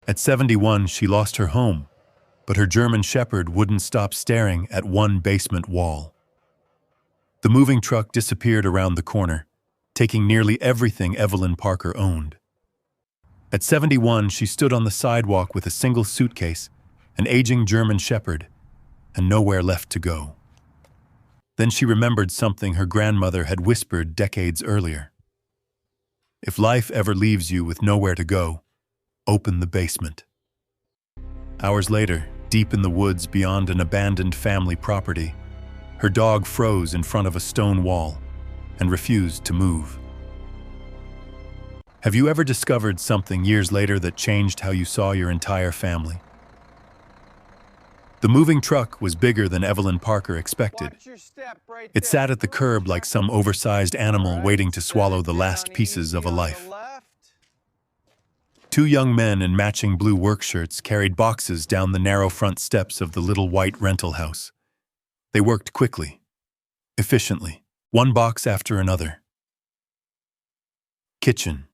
At 71, she lost her home, but her German Shepherd wouldn't stop staring at one basement wall. The moving truck disappeared around the corner, taking nearly everything Evelyn Parker owned. At 71, she stood on the sidewalk with a single suitcase, an aging German Shepherd, and nowhere left to go. Then she remembered something her grandmother had whispered decades earlier. If life ever leaves you with nowhere to go, open the basement. Hours later, deep in the woods beyond an abandoned family property, her dog froze in front of a stone wall and refused to move. Have you ever discovered something years later that changed how you saw your entire family? The moving truck was bigger than Evelyn Parker expected. It sat at the curb like some oversized animal waiting to swallow the last pieces of a life. Two young men in matching blue work shirts carried boxes down the narrow front steps of the little white rental house. They worked quickly, efficiently, one box after another. Kitchen.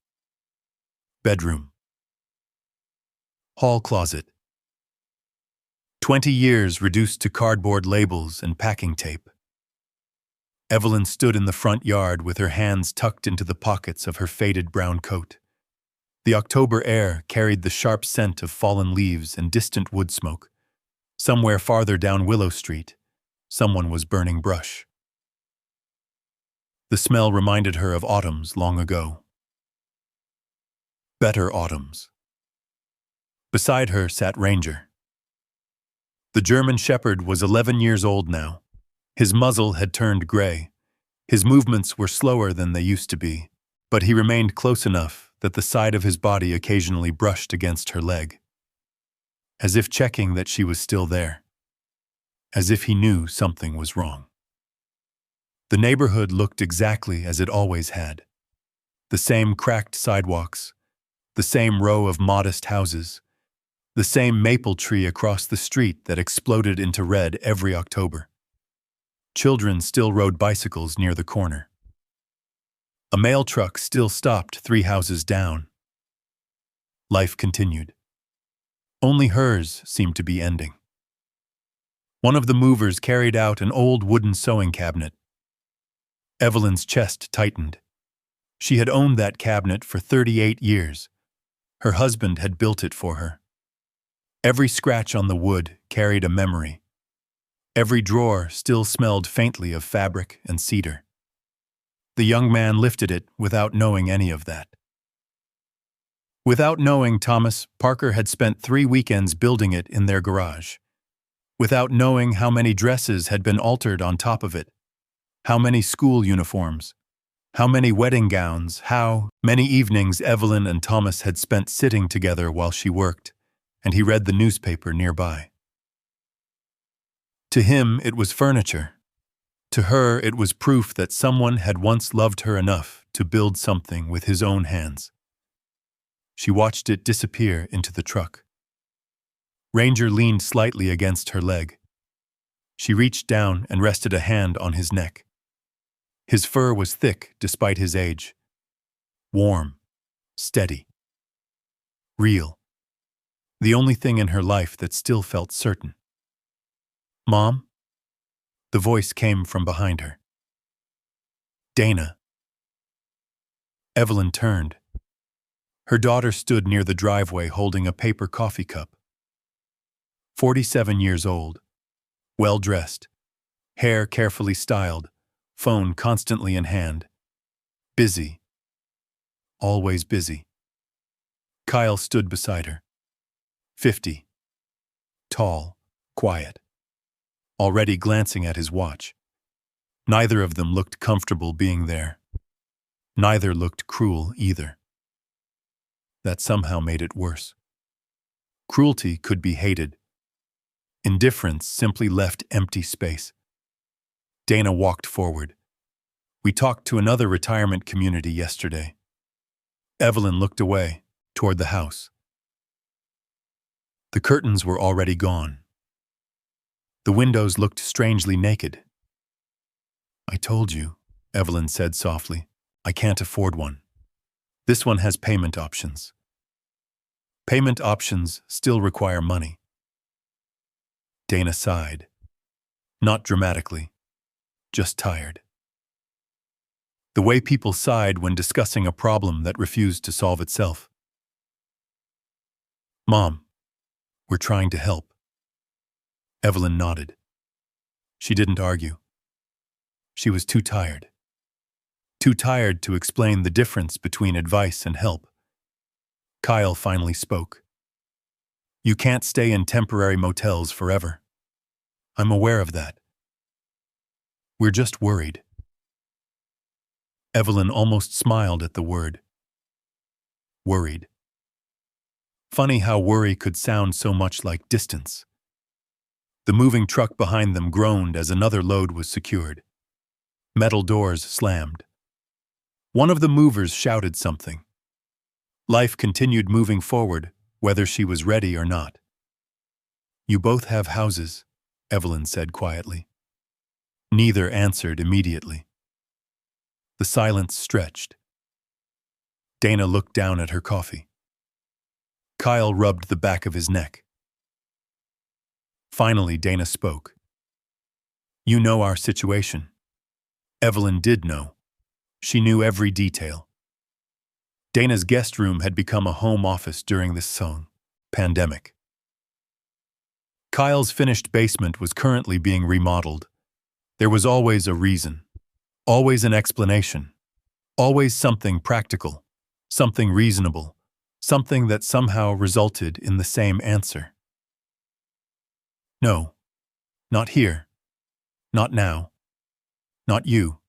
Bedroom. Hall closet. 20 years reduced to cardboard labels and packing tape. Evelyn stood in the front yard with her hands tucked into the pockets of her faded brown coat. The October air carried the sharp scent of fallen leaves and distant wood smoke. Somewhere farther down Willow Street, someone was burning brush. The smell reminded her of autumns long ago. Better autumns. Beside her sat Ranger. The German Shepherd was 11 years old now. His muzzle had turned gray. His movements were slower than they used to be, but he remained close enough that the side of his body occasionally brushed against her leg, as if checking that she was still there, as if he knew something was wrong. The neighborhood looked exactly as it always had. The same cracked sidewalks, the same row of modest houses, the same maple tree across the street that exploded into red every October. Children still rode bicycles near the corner. A mail truck still stopped 3 houses down. Life continued. Only hers seemed to be ending. One of the movers carried out an old wooden sewing cabinet. Evelyn's chest tightened. She had owned that cabinet for 38 years. Her husband had built it for her. Every scratch on the wood carried a memory. Every drawer still smelled faintly of fabric and cedar. The young man lifted it without knowing any of that. Without knowing Thomas Parker had spent 3 weekends building it in their garage. Without knowing how many dresses had been altered on top of it, how many school uniforms, how many wedding gowns, how many evenings Evelyn and Thomas had spent sitting together while she worked, and he read the newspaper nearby. To him, it was furniture. To her, it was proof that someone had once loved her enough to build something with his own hands. She watched it disappear into the truck. Ranger leaned slightly against her leg. She reached down and rested a hand on his neck. His fur was thick despite his age. Warm, steady, real. The only thing in her life that still felt certain. "Mom?" The voice came from behind her. "Dana." Evelyn turned. Her daughter stood near the driveway holding a paper coffee cup. 47 years old, well-dressed, hair carefully styled, phone constantly in hand. Busy. Always busy. Kyle stood beside her. 50. Tall, quiet. Already glancing at his watch. Neither of them looked comfortable being there. Neither looked cruel either. That somehow made it worse. Cruelty could be hated. Indifference simply left empty space. Dana walked forward. "We talked to another retirement community yesterday." Evelyn looked away, toward the house. The curtains were already gone. The windows looked strangely naked. "I told you," Evelyn said softly, "I can't afford one. This one has payment options." Payment options still require money. Dana sighed. Not dramatically, just tired. The way people sighed when discussing a problem that refused to solve itself. Mom, we're trying to help. Evelyn nodded. She didn't argue. She was too tired. Too tired to explain the difference between advice and help. Kyle finally spoke. You can't stay in temporary motels forever. I'm aware of that. We're just worried. Evelyn almost smiled at the word. Worried. Funny how worry could sound so much like distance. The moving truck behind them groaned as another load was secured. Metal doors slammed. One of the movers shouted something. Life continued moving forward, whether she was ready or not. You both have houses, Evelyn said quietly. Neither answered immediately. The silence stretched. Dana looked down at her coffee. Kyle rubbed the back of his neck. Finally, Dana spoke. You know our situation. Evelyn did know. She knew every detail. Dana's guest room had become a home office during this pandemic. Kyle's finished basement was currently being remodeled. There was always a reason, always an explanation, always something practical, something reasonable, something that somehow resulted in the same answer. No, not here, not now, not you.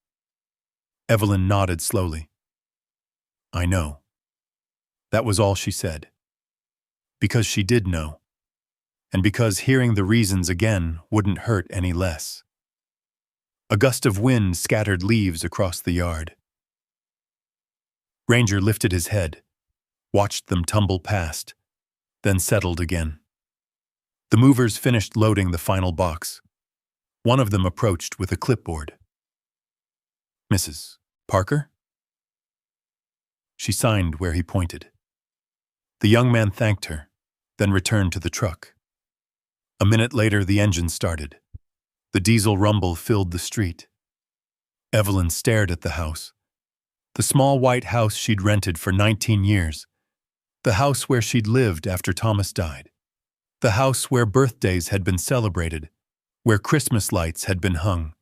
Evelyn nodded slowly. I know. That was all she said. Because she did know. And because hearing the reasons again wouldn't hurt any less. A gust of wind scattered leaves across the yard. Ranger lifted his head, watched them tumble past, then settled again. The movers finished loading the final box. One of them approached with a clipboard. Mrs. Parker? She signed where he pointed. The young man thanked her, then returned to the truck. A minute later, the engine started. The diesel rumble filled the street. Evelyn stared at the house. The small white house she'd rented for 19 years. The house where she'd lived after Thomas died. The house where birthdays had been celebrated, where Christmas lights had been hung,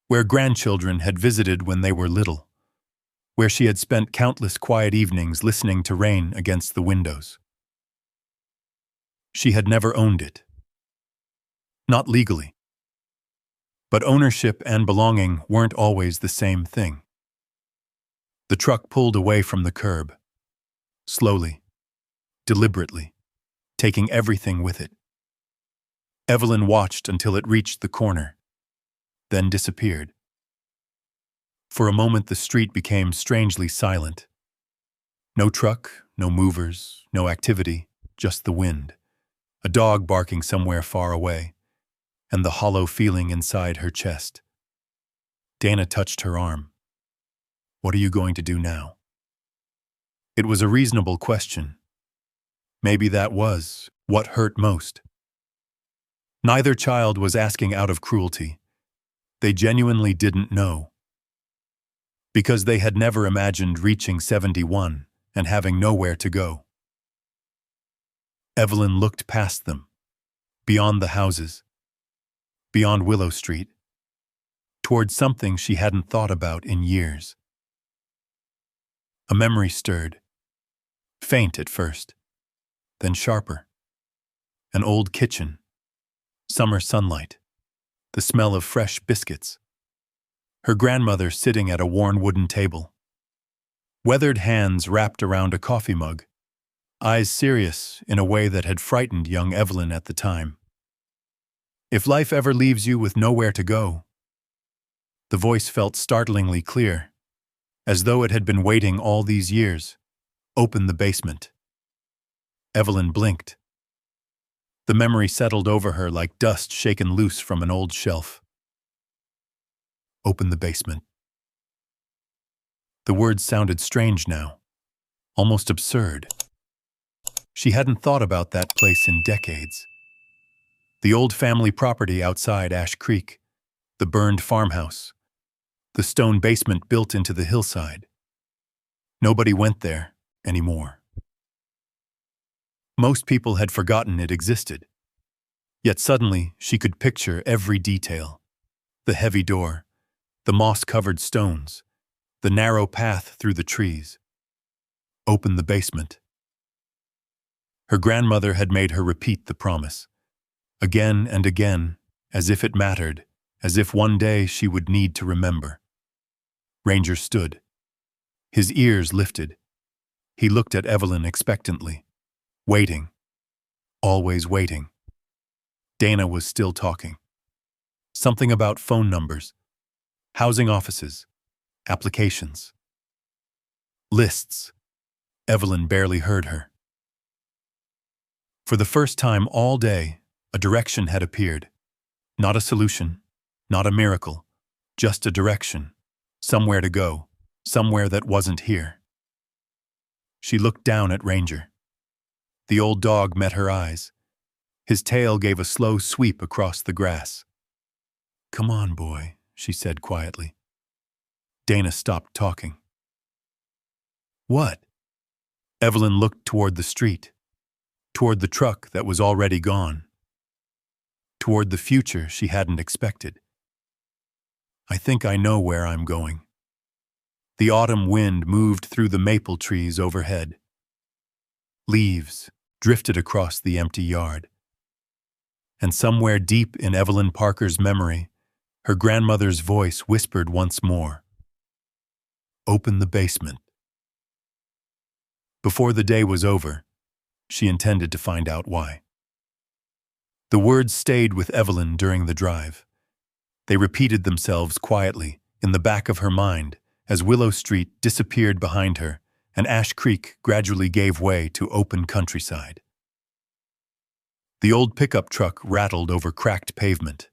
where grandchildren had visited when they were little, where she had spent countless quiet evenings listening to rain against the windows. She had never owned it. Not legally. But ownership and belonging weren't always the same thing. The truck pulled away from the curb, slowly, deliberately, taking everything with it. Evelyn watched until it reached the corner, then disappeared. For a moment the street became strangely silent. No truck, no movers, no activity, just the wind, a dog barking somewhere far away, and the hollow feeling inside her chest. Dana touched her arm. What are you going to do now? It was a reasonable question. Maybe that was what hurt most. Neither child was asking out of cruelty. They genuinely didn't know. Because they had never imagined reaching 71 and having nowhere to go. Evelyn looked past them, beyond the houses, beyond Willow Street, toward something she hadn't thought about in years. A memory stirred, faint at first, then sharper. An old kitchen, summer sunlight, the smell of fresh biscuits. Her grandmother sitting at a worn wooden table. Weathered hands wrapped around a coffee mug, eyes serious in a way that had frightened young Evelyn at the time. If life ever leaves you with nowhere to go. The voice felt startlingly clear, as though it had been waiting all these years. Open the basement. Evelyn blinked. The memory settled over her like dust shaken loose from an old shelf. Open the basement. The words sounded strange now, almost absurd. She hadn't thought about that place in decades. The old family property outside Ash Creek, the burned farmhouse, the stone basement built into the hillside. Nobody went there anymore. Most people had forgotten it existed. Yet suddenly she could picture every detail. The heavy door, the moss-covered stones, the narrow path through the trees. Open the basement. Her grandmother had made her repeat the promise, again and again, as if it mattered, as if one day she would need to remember. Ranger stood. His ears lifted. He looked at Evelyn expectantly, waiting, always waiting. Dana was still talking. Something about phone numbers, housing offices, applications, lists. Evelyn barely heard her. For the first time all day, a direction had appeared. Not a solution, not a miracle, just a direction, somewhere to go, somewhere that wasn't here. She looked down at Ranger. The old dog met her eyes. His tail gave a slow sweep across the grass. "Come on, boy," she said quietly. Dana stopped talking. "What?" Evelyn looked toward the street, toward the truck that was already gone, toward the future she hadn't expected. "I think I know where I'm going." The autumn wind moved through the maple trees overhead. Leaves drifted across the empty yard. And somewhere deep in Evelyn Parker's memory, her grandmother's voice whispered once more, "Open the basement." Before the day was over, she intended to find out why. The words stayed with Evelyn during the drive. They repeated themselves quietly in the back of her mind as Willow Street disappeared behind her and Ash Creek gradually gave way to open countryside. The old pickup truck rattled over cracked pavement.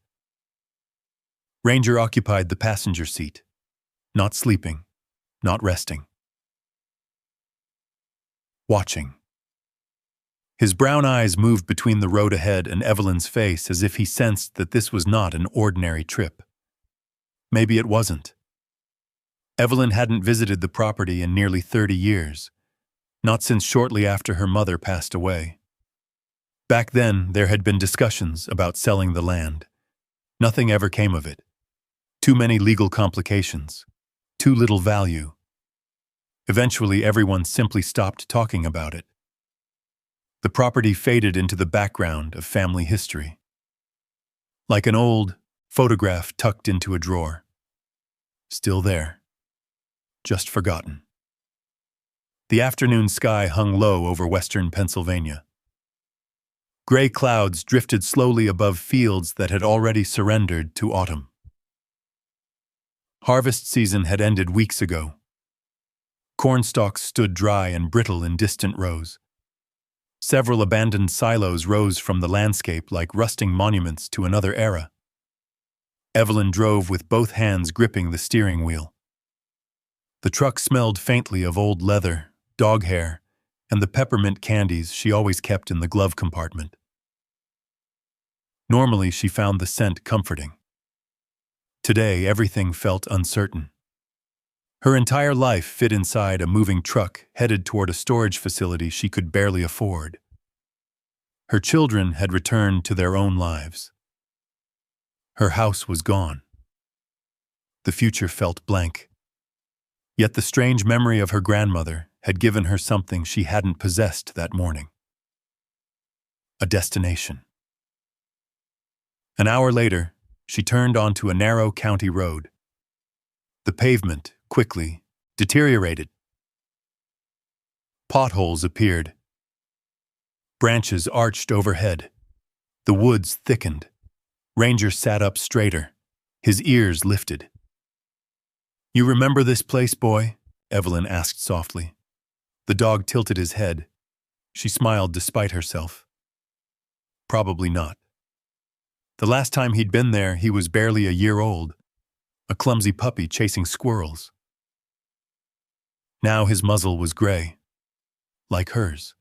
Ranger occupied the passenger seat, not sleeping, not resting. Watching. His brown eyes moved between the road ahead and Evelyn's face as if he sensed that this was not an ordinary trip. Maybe it wasn't. Evelyn hadn't visited the property in nearly 30 years, not since shortly after her mother passed away. Back then, there had been discussions about selling the land. Nothing ever came of it. Too many legal complications. Too little value. Eventually, everyone simply stopped talking about it. The property faded into the background of family history. Like an old photograph tucked into a drawer. Still there. Just forgotten. The afternoon sky hung low over western Pennsylvania. Gray clouds drifted slowly above fields that had already surrendered to autumn. Harvest season had ended weeks ago. Corn stalks stood dry and brittle in distant rows. Several abandoned silos rose from the landscape like rusting monuments to another era. Evelyn drove with both hands gripping the steering wheel. The truck smelled faintly of old leather, dog hair, and the peppermint candies she always kept in the glove compartment. Normally, she found the scent comforting. Today, everything felt uncertain. Her entire life fit inside a moving truck headed toward a storage facility she could barely afford. Her children had returned to their own lives. Her house was gone. The future felt blank. Yet the strange memory of her grandmother had given her something she hadn't possessed that morning. A destination. An hour later, she turned onto a narrow county road. The pavement quickly deteriorated. Potholes appeared. Branches arched overhead. The woods thickened. Ranger sat up straighter, his ears lifted. "You remember this place, boy?" Evelyn asked softly. The dog tilted his head. She smiled despite herself. Probably not. The last time he'd been there, he was barely a year old, a clumsy puppy chasing squirrels. Now his muzzle was gray, like hers.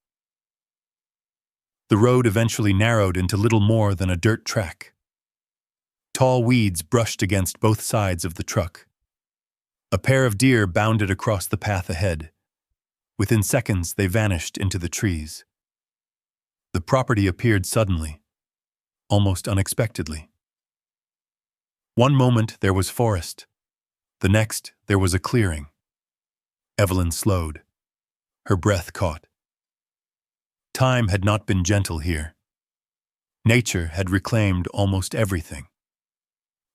The road eventually narrowed into little more than a dirt track. Tall weeds brushed against both sides of the truck. A pair of deer bounded across the path ahead. Within seconds, they vanished into the trees. The property appeared suddenly, almost unexpectedly. One moment there was forest. The next, there was a clearing. Evelyn slowed. Her breath caught. Time had not been gentle here. Nature had reclaimed almost everything.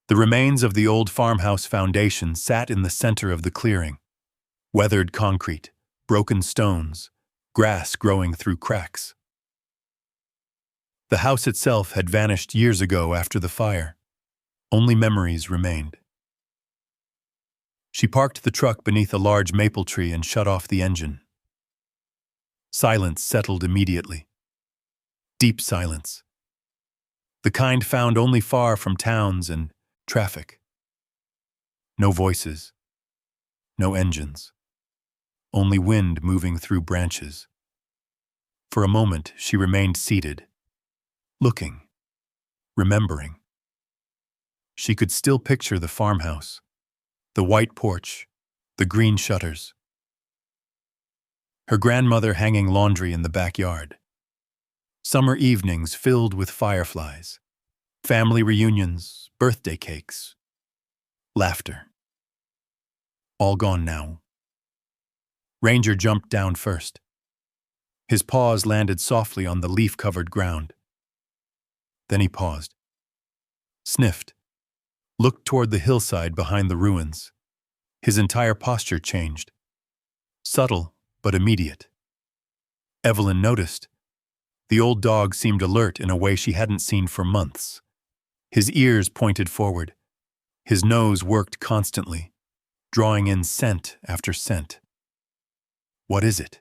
The remains of the old farmhouse foundation sat in the center of the clearing. Weathered concrete, broken stones, grass growing through cracks. The house itself had vanished years ago after the fire. Only memories remained. She parked the truck beneath a large maple tree and shut off the engine. Silence settled immediately. Deep silence. The kind found only far from towns and traffic. No voices. No engines. Only wind moving through branches. For a moment, she remained seated, looking, remembering. She could still picture the farmhouse, the white porch, the green shutters. Her grandmother hanging laundry in the backyard. Summer evenings filled with fireflies. Family reunions, birthday cakes. Laughter. All gone now. Ranger jumped down first. His paws landed softly on the leaf-covered ground. Then he paused. Sniffed. Looked toward the hillside behind the ruins. His entire posture changed. Subtle, but immediate. Evelyn noticed. The old dog seemed alert in a way she hadn't seen for months. His ears pointed forward. His nose worked constantly, drawing in scent after scent. What is it?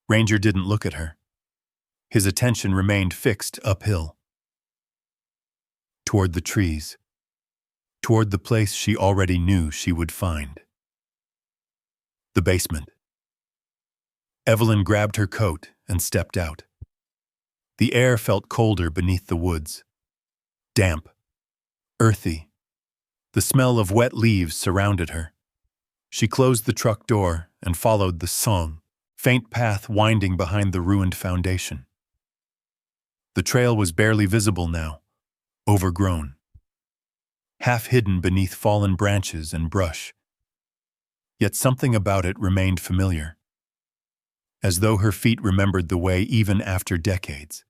Ranger didn't look at her. His attention remained fixed uphill. Toward the trees. Toward the place she already knew she would find. The basement. Evelyn grabbed her coat and stepped out. The air felt colder beneath the woods. Damp. Earthy. The smell of wet leaves surrounded her. She closed the truck door and followed the song, faint path winding behind the ruined foundation. The trail was barely visible now, overgrown. Half hidden beneath fallen branches and brush. Yet something about it remained familiar, as though her feet remembered the way even after decades.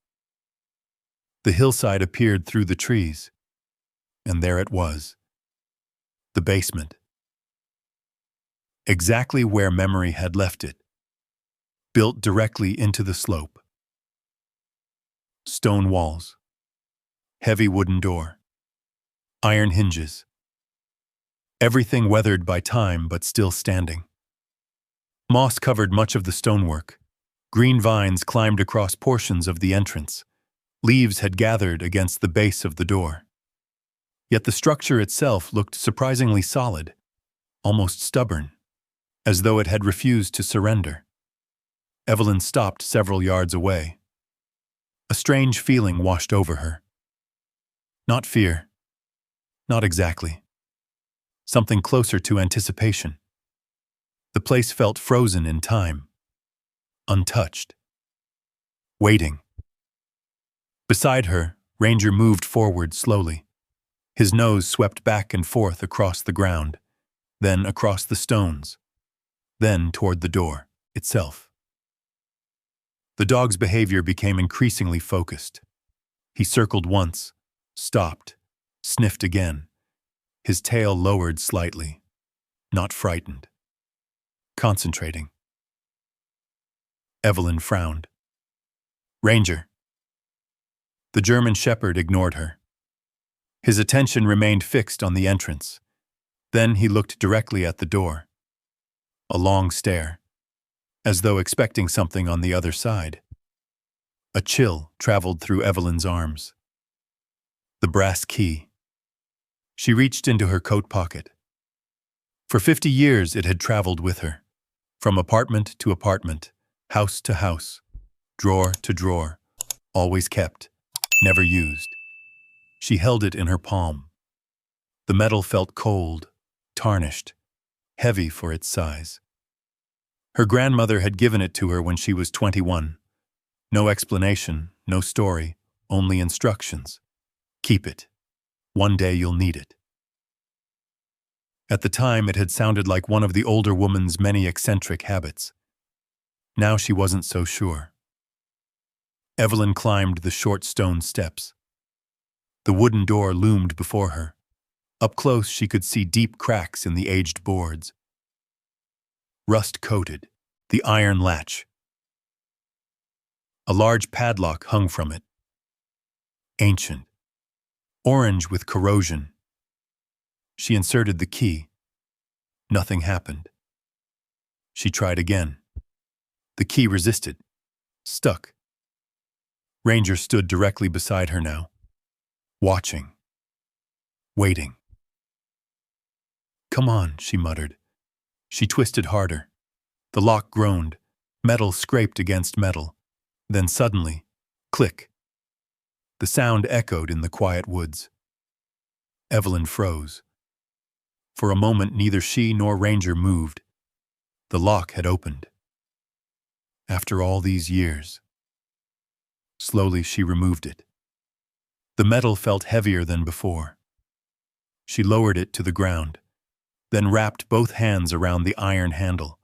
The hillside appeared through the trees, and there it was. The basement. Exactly where memory had left it, built directly into the slope. Stone walls. Heavy wooden door. Iron hinges. Everything weathered by time but still standing. Moss covered much of the stonework. Green vines climbed across portions of the entrance. Leaves had gathered against the base of the door. Yet the structure itself looked surprisingly solid, almost stubborn, as though it had refused to surrender. Evelyn stopped several yards away. A strange feeling washed over her. Not fear. Not exactly. Something closer to anticipation. The place felt frozen in time. Untouched. Waiting. Beside her, Ranger moved forward slowly. His nose swept back and forth across the ground, then across the stones, then toward the door itself. The dog's behavior became increasingly focused. He circled once, stopped, sniffed again, his tail lowered slightly, not frightened. Concentrating. Evelyn frowned. Ranger. The German shepherd ignored her. His attention remained fixed on the entrance. Then he looked directly at the door. A long stare, as though expecting something on the other side. A chill traveled through Evelyn's arms. The brass key. She reached into her coat pocket. For 50 years it had traveled with her, from apartment to apartment, house to house, drawer to drawer, always kept, never used. She held it in her palm. The metal felt cold, tarnished, heavy for its size. Her grandmother had given it to her when she was 21. No explanation, no story, only instructions. Keep it. One day you'll need it. At the time, it had sounded like one of the older woman's many eccentric habits. Now she wasn't so sure. Evelyn climbed the short stone steps. The wooden door loomed before her. Up close, she could see deep cracks in the aged boards. Rust-coated, the iron latch. A large padlock hung from it. Ancient. Orange with corrosion. She inserted the key. Nothing happened. She tried again. The key resisted. Stuck. Ranger stood directly beside her now. Watching. Waiting. "Come on," she muttered. She twisted harder. The lock groaned. Metal scraped against metal. Then suddenly, click. The sound echoed in the quiet woods. Evelyn froze. For a moment, neither she nor Ranger moved. The lock had opened. After all these years. Slowly, she removed it. The metal felt heavier than before. She lowered it to the ground, then wrapped both hands around the iron handle.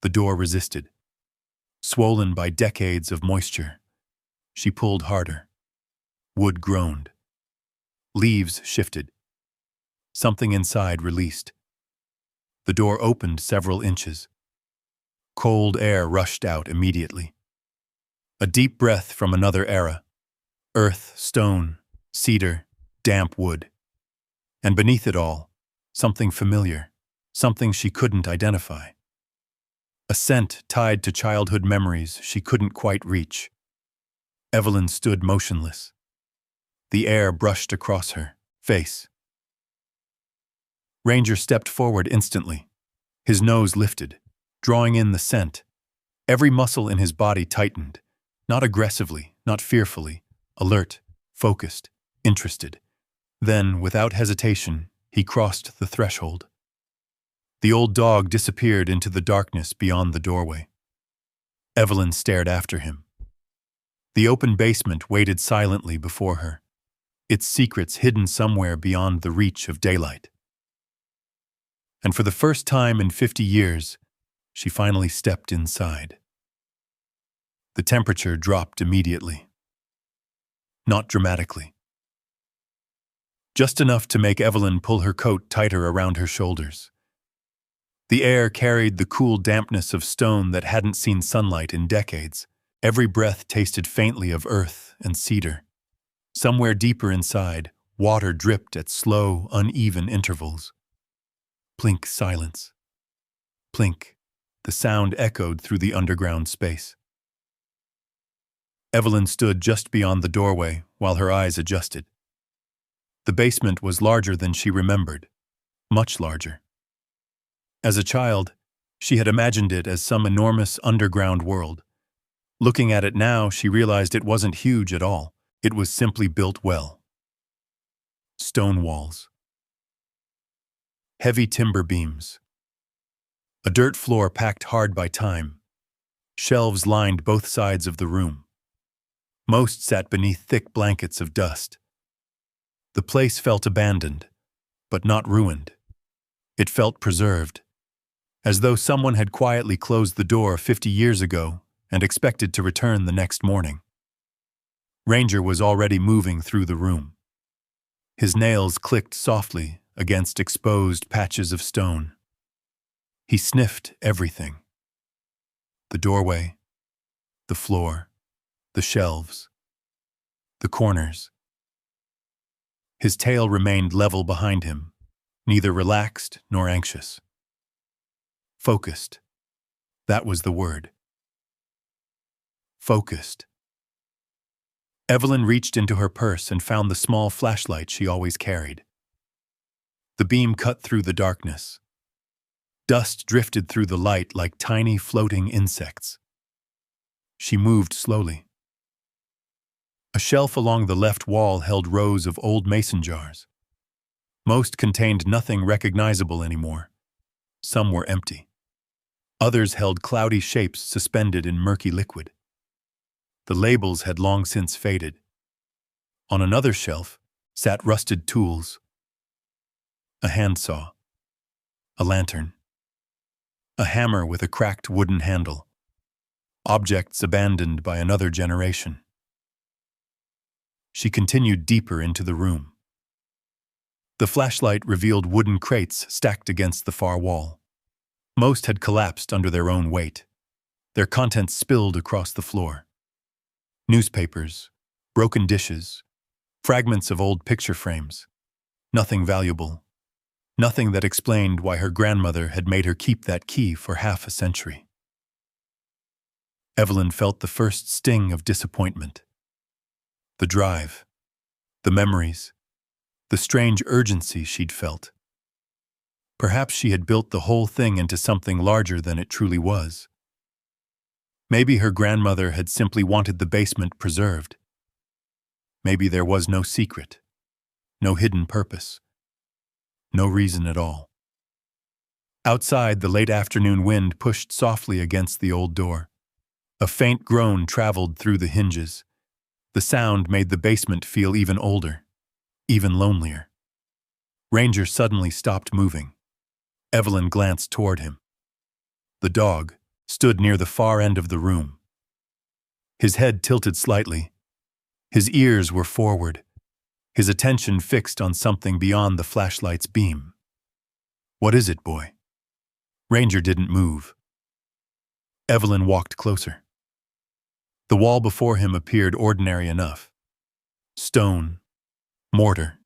The door resisted. Swollen by decades of moisture, she pulled harder. Wood groaned. Leaves shifted. Something inside released. The door opened several inches. Cold air rushed out immediately. A deep breath from another era. Earth, stone, cedar, damp wood. And beneath it all, something familiar, something she couldn't identify. A scent tied to childhood memories she couldn't quite reach. Evelyn stood motionless. The air brushed across her face. Ranger stepped forward instantly. His nose lifted, drawing in the scent. Every muscle in his body tightened, not aggressively, not fearfully, alert, focused, interested. Then, without hesitation, he crossed the threshold. The old dog disappeared into the darkness beyond the doorway. Evelyn stared after him. The open basement waited silently before her, its secrets hidden somewhere beyond the reach of daylight. And for the first time in 50 years, she finally stepped inside. The temperature dropped immediately. Not dramatically. Just enough to make Evelyn pull her coat tighter around her shoulders. The air carried the cool dampness of stone that hadn't seen sunlight in decades. Every breath tasted faintly of earth and cedar. Somewhere deeper inside, water dripped at slow, uneven intervals. Plink silence. Plink. The sound echoed through the underground space. Evelyn stood just beyond the doorway while her eyes adjusted. The basement was larger than she remembered, much larger. As a child, she had imagined it as some enormous underground world. Looking at it now, she realized it wasn't huge at all. It was simply built well. Stone walls. Heavy timber beams. A dirt floor packed hard by time. Shelves lined both sides of the room. Most sat beneath thick blankets of dust. The place felt abandoned, but not ruined. It felt preserved, as though someone had quietly closed the door 50 years ago and expected to return the next morning. Ranger was already moving through the room. His nails clicked softly against exposed patches of stone. He sniffed everything. The doorway, the floor, the shelves, the corners. His tail remained level behind him, neither relaxed nor anxious. Focused. That was the word. Focused. Evelyn reached into her purse and found the small flashlight she always carried. The beam cut through the darkness. Dust drifted through the light like tiny floating insects. She moved slowly. A shelf along the left wall held rows of old mason jars. Most contained nothing recognizable anymore. Some were empty. Others held cloudy shapes suspended in murky liquid. The labels had long since faded. On another shelf sat rusted tools. A handsaw. A lantern. A hammer with a cracked wooden handle. Objects abandoned by another generation. She continued deeper into the room. The flashlight revealed wooden crates stacked against the far wall. Most had collapsed under their own weight. Their contents spilled across the floor. Newspapers, broken dishes, fragments of old picture frames. Nothing valuable. Nothing that explained why her grandmother had made her keep that key for half a century. Evelyn felt the first sting of disappointment. The drive, the memories, the strange urgency she'd felt. Perhaps she had built the whole thing into something larger than it truly was. Maybe her grandmother had simply wanted the basement preserved. Maybe there was no secret, no hidden purpose, no reason at all. Outside, the late afternoon wind pushed softly against the old door. A faint groan traveled through the hinges. The sound made the basement feel even older, even lonelier. Ranger suddenly stopped moving. Evelyn glanced toward him. The dog stood near the far end of the room. His head tilted slightly. His ears were forward, his attention fixed on something beyond the flashlight's beam. "What is it, boy?" Ranger didn't move. Evelyn walked closer. The wall before him appeared ordinary enough. Stone, mortar.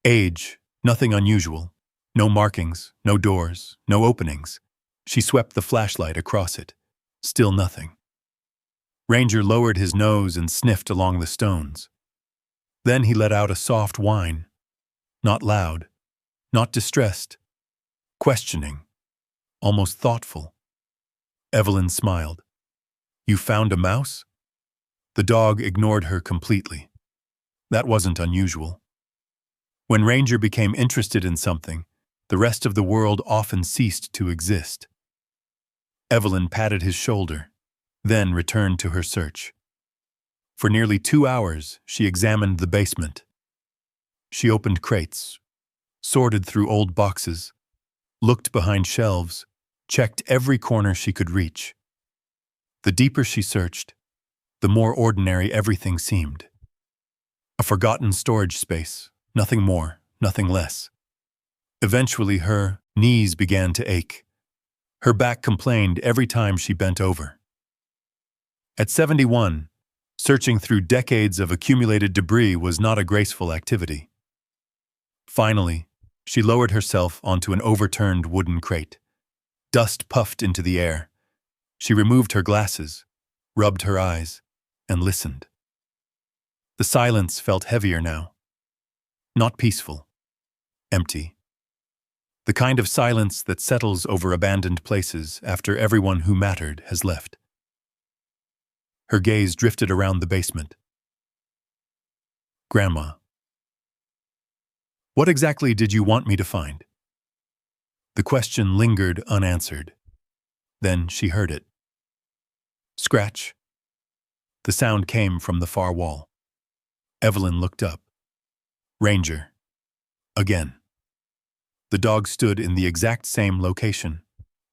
Age, nothing unusual. No markings, no doors, no openings. She swept the flashlight across it. Still nothing. Ranger lowered his nose and sniffed along the stones. Then he let out a soft whine. Not loud, not distressed. Questioning, almost thoughtful. Evelyn smiled. "You found a mouse?" The dog ignored her completely. That wasn't unusual. When Ranger became interested in something, the rest of the world often ceased to exist. Evelyn patted his shoulder, then returned to her search. For nearly 2 hours, she examined the basement. She opened crates, sorted through old boxes, looked behind shelves, checked every corner she could reach. The deeper she searched, the more ordinary everything seemed. A forgotten storage space, nothing more, nothing less. Eventually, her knees began to ache. Her back complained every time she bent over. At 71, searching through decades of accumulated debris was not a graceful activity. Finally, she lowered herself onto an overturned wooden crate. Dust puffed into the air. She removed her glasses, rubbed her eyes, and listened. The silence felt heavier now. Not peaceful. Empty. The kind of silence that settles over abandoned places after everyone who mattered has left. Her gaze drifted around the basement. "Grandma, what exactly did you want me to find?" The question lingered unanswered. Then she heard it. Scratch. The sound came from the far wall. Evelyn looked up. Ranger. Again. The dog stood in the exact same location,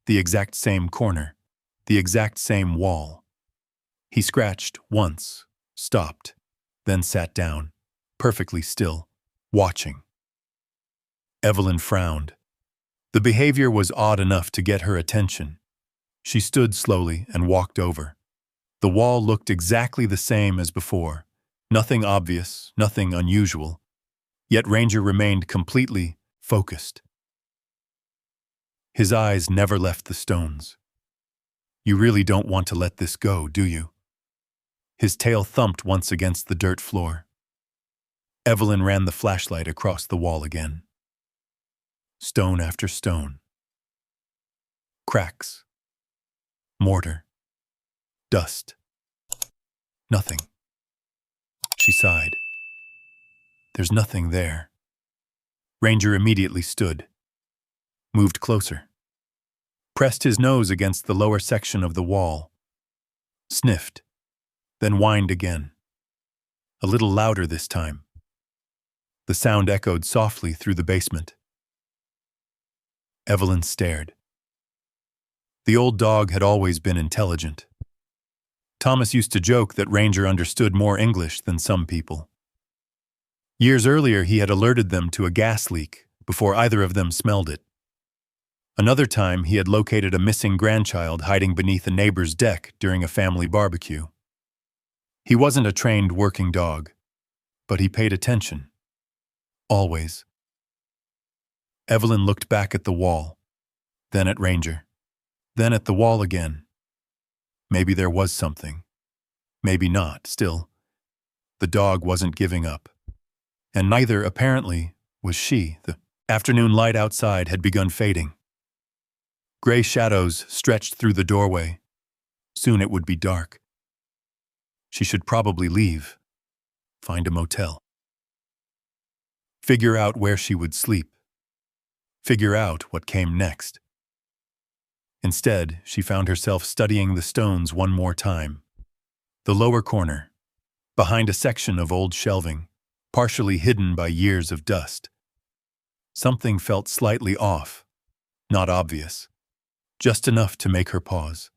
the exact same corner, the exact same wall. He scratched once, stopped, then sat down, perfectly still, watching. Evelyn frowned. The behavior was odd enough to get her attention. She stood slowly and walked over. The wall looked exactly the same as before. Nothing obvious, nothing unusual. Yet Ranger remained completely focused. His eyes never left the stones. "You really don't want to let this go, do you?" His tail thumped once against the dirt floor. Evelyn ran the flashlight across the wall again. Stone after stone. Cracks. Mortar. Dust. Nothing. She sighed. There's nothing there. Ranger immediately stood, moved closer, pressed his nose against the lower section of the wall, sniffed, then whined again. A little louder this time. The sound echoed softly through the basement. Evelyn stared. The old dog had always been intelligent. Thomas used to joke that Ranger understood more English than some people. Years earlier, he had alerted them to a gas leak before either of them smelled it. Another time, he had located a missing grandchild hiding beneath a neighbor's deck during a family barbecue. He wasn't a trained working dog, but he paid attention. Always. Evelyn looked back at the wall, then at Ranger, then at the wall again. Maybe there was something. Maybe not. Still, the dog wasn't giving up. And neither, apparently, was she. The afternoon light outside had begun fading. Gray shadows stretched through the doorway. Soon it would be dark. She should probably leave, find a motel. Figure out where she would sleep. Figure out what came next. Instead, she found herself studying the stones one more time. The lower corner, behind a section of old shelving, partially hidden by years of dust. Something felt slightly off, not obvious, just enough to make her pause.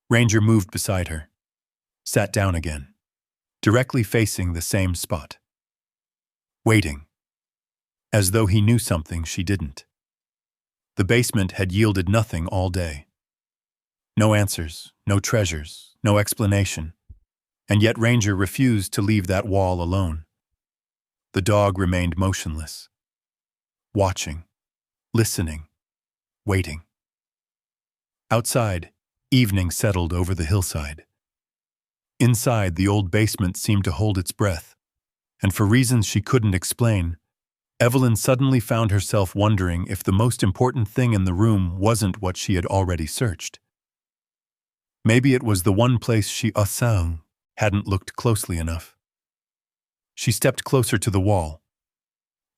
Ranger moved beside her, sat down again, directly facing the same spot. Waiting, as though he knew something she didn't. The basement had yielded nothing all day. No answers, no treasures, no explanation. And yet Ranger refused to leave that wall alone. The dog remained motionless, watching, listening, waiting. Outside, evening settled over the hillside. Inside, the old basement seemed to hold its breath, and for reasons she couldn't explain, Evelyn suddenly found herself wondering if the most important thing in the room wasn't what she had already searched. Maybe it was the one place she hadn't looked closely enough. She stepped closer to the wall.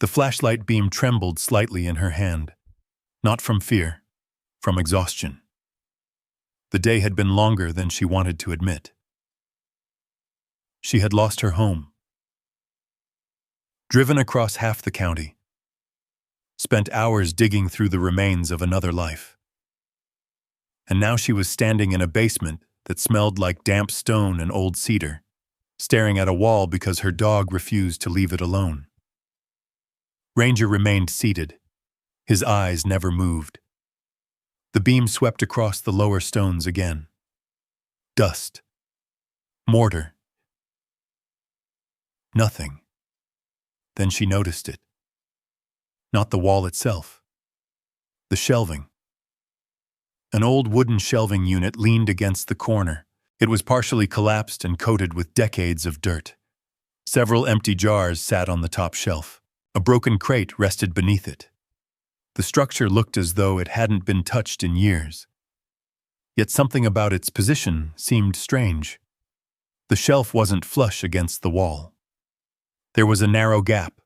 The flashlight beam trembled slightly in her hand, not from fear, from exhaustion. The day had been longer than she wanted to admit. She had lost her home. Driven across half the county. Spent hours digging through the remains of another life. And now she was standing in a basement that smelled like damp stone and old cedar, staring at a wall because her dog refused to leave it alone. Ranger remained seated. His eyes never moved. The beam swept across the lower stones again. Dust. Mortar. Nothing. Then she noticed it. Not the wall itself. The shelving. An old wooden shelving unit leaned against the corner. It was partially collapsed and coated with decades of dirt. Several empty jars sat on the top shelf. A broken crate rested beneath it. The structure looked as though it hadn't been touched in years. Yet something about its position seemed strange. The shelf wasn't flush against the wall. There was a narrow gap,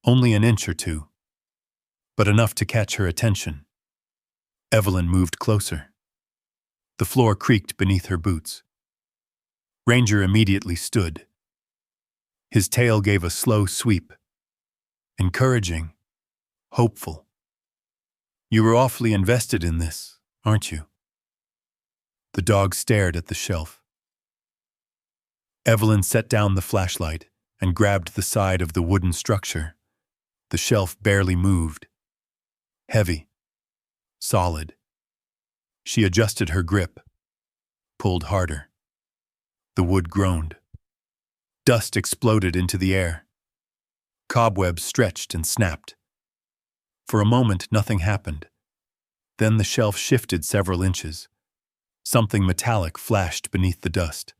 only an inch or two, but enough to catch her attention. Evelyn moved closer. The floor creaked beneath her boots. Ranger immediately stood. His tail gave a slow sweep. Encouraging, hopeful. You were awfully invested in this, aren't you? The dog stared at the shelf. Evelyn set down the flashlight and grabbed the side of the wooden structure. The shelf barely moved. Heavy. Solid. She adjusted her grip. Pulled harder. The wood groaned. Dust exploded into the air. Cobwebs stretched and snapped. For a moment, nothing happened. Then the shelf shifted several inches. Something metallic flashed beneath the dust.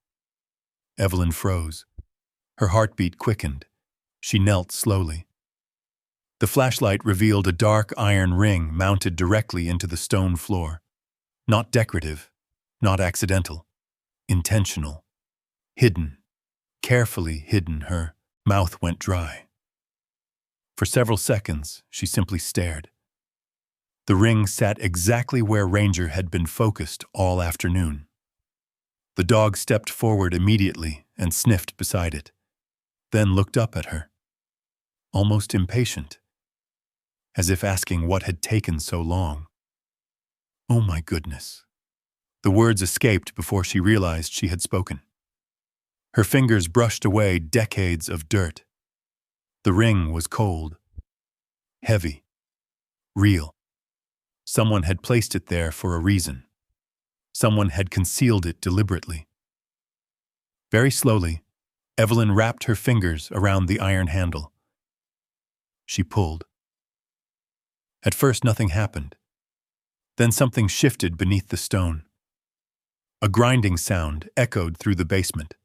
Evelyn froze. Her heartbeat quickened. She knelt slowly. The flashlight revealed a dark iron ring mounted directly into the stone floor. Not decorative, not accidental. Intentional. Hidden. carefully hidden, her mouth went dry. For several seconds, she simply stared. The ring sat exactly where Ranger had been focused all afternoon. The dog stepped forward immediately and sniffed beside it, then looked up at her, almost impatient, as if asking what had taken so long. "Oh my goodness." The words escaped before she realized she had spoken. Her fingers brushed away decades of dirt. The ring was cold, heavy, real. Someone had placed it there for a reason. Someone had concealed it deliberately. Very slowly, Evelyn wrapped her fingers around the iron handle. She pulled. At first, nothing happened. Then something shifted beneath the stone. A grinding sound echoed through the basement.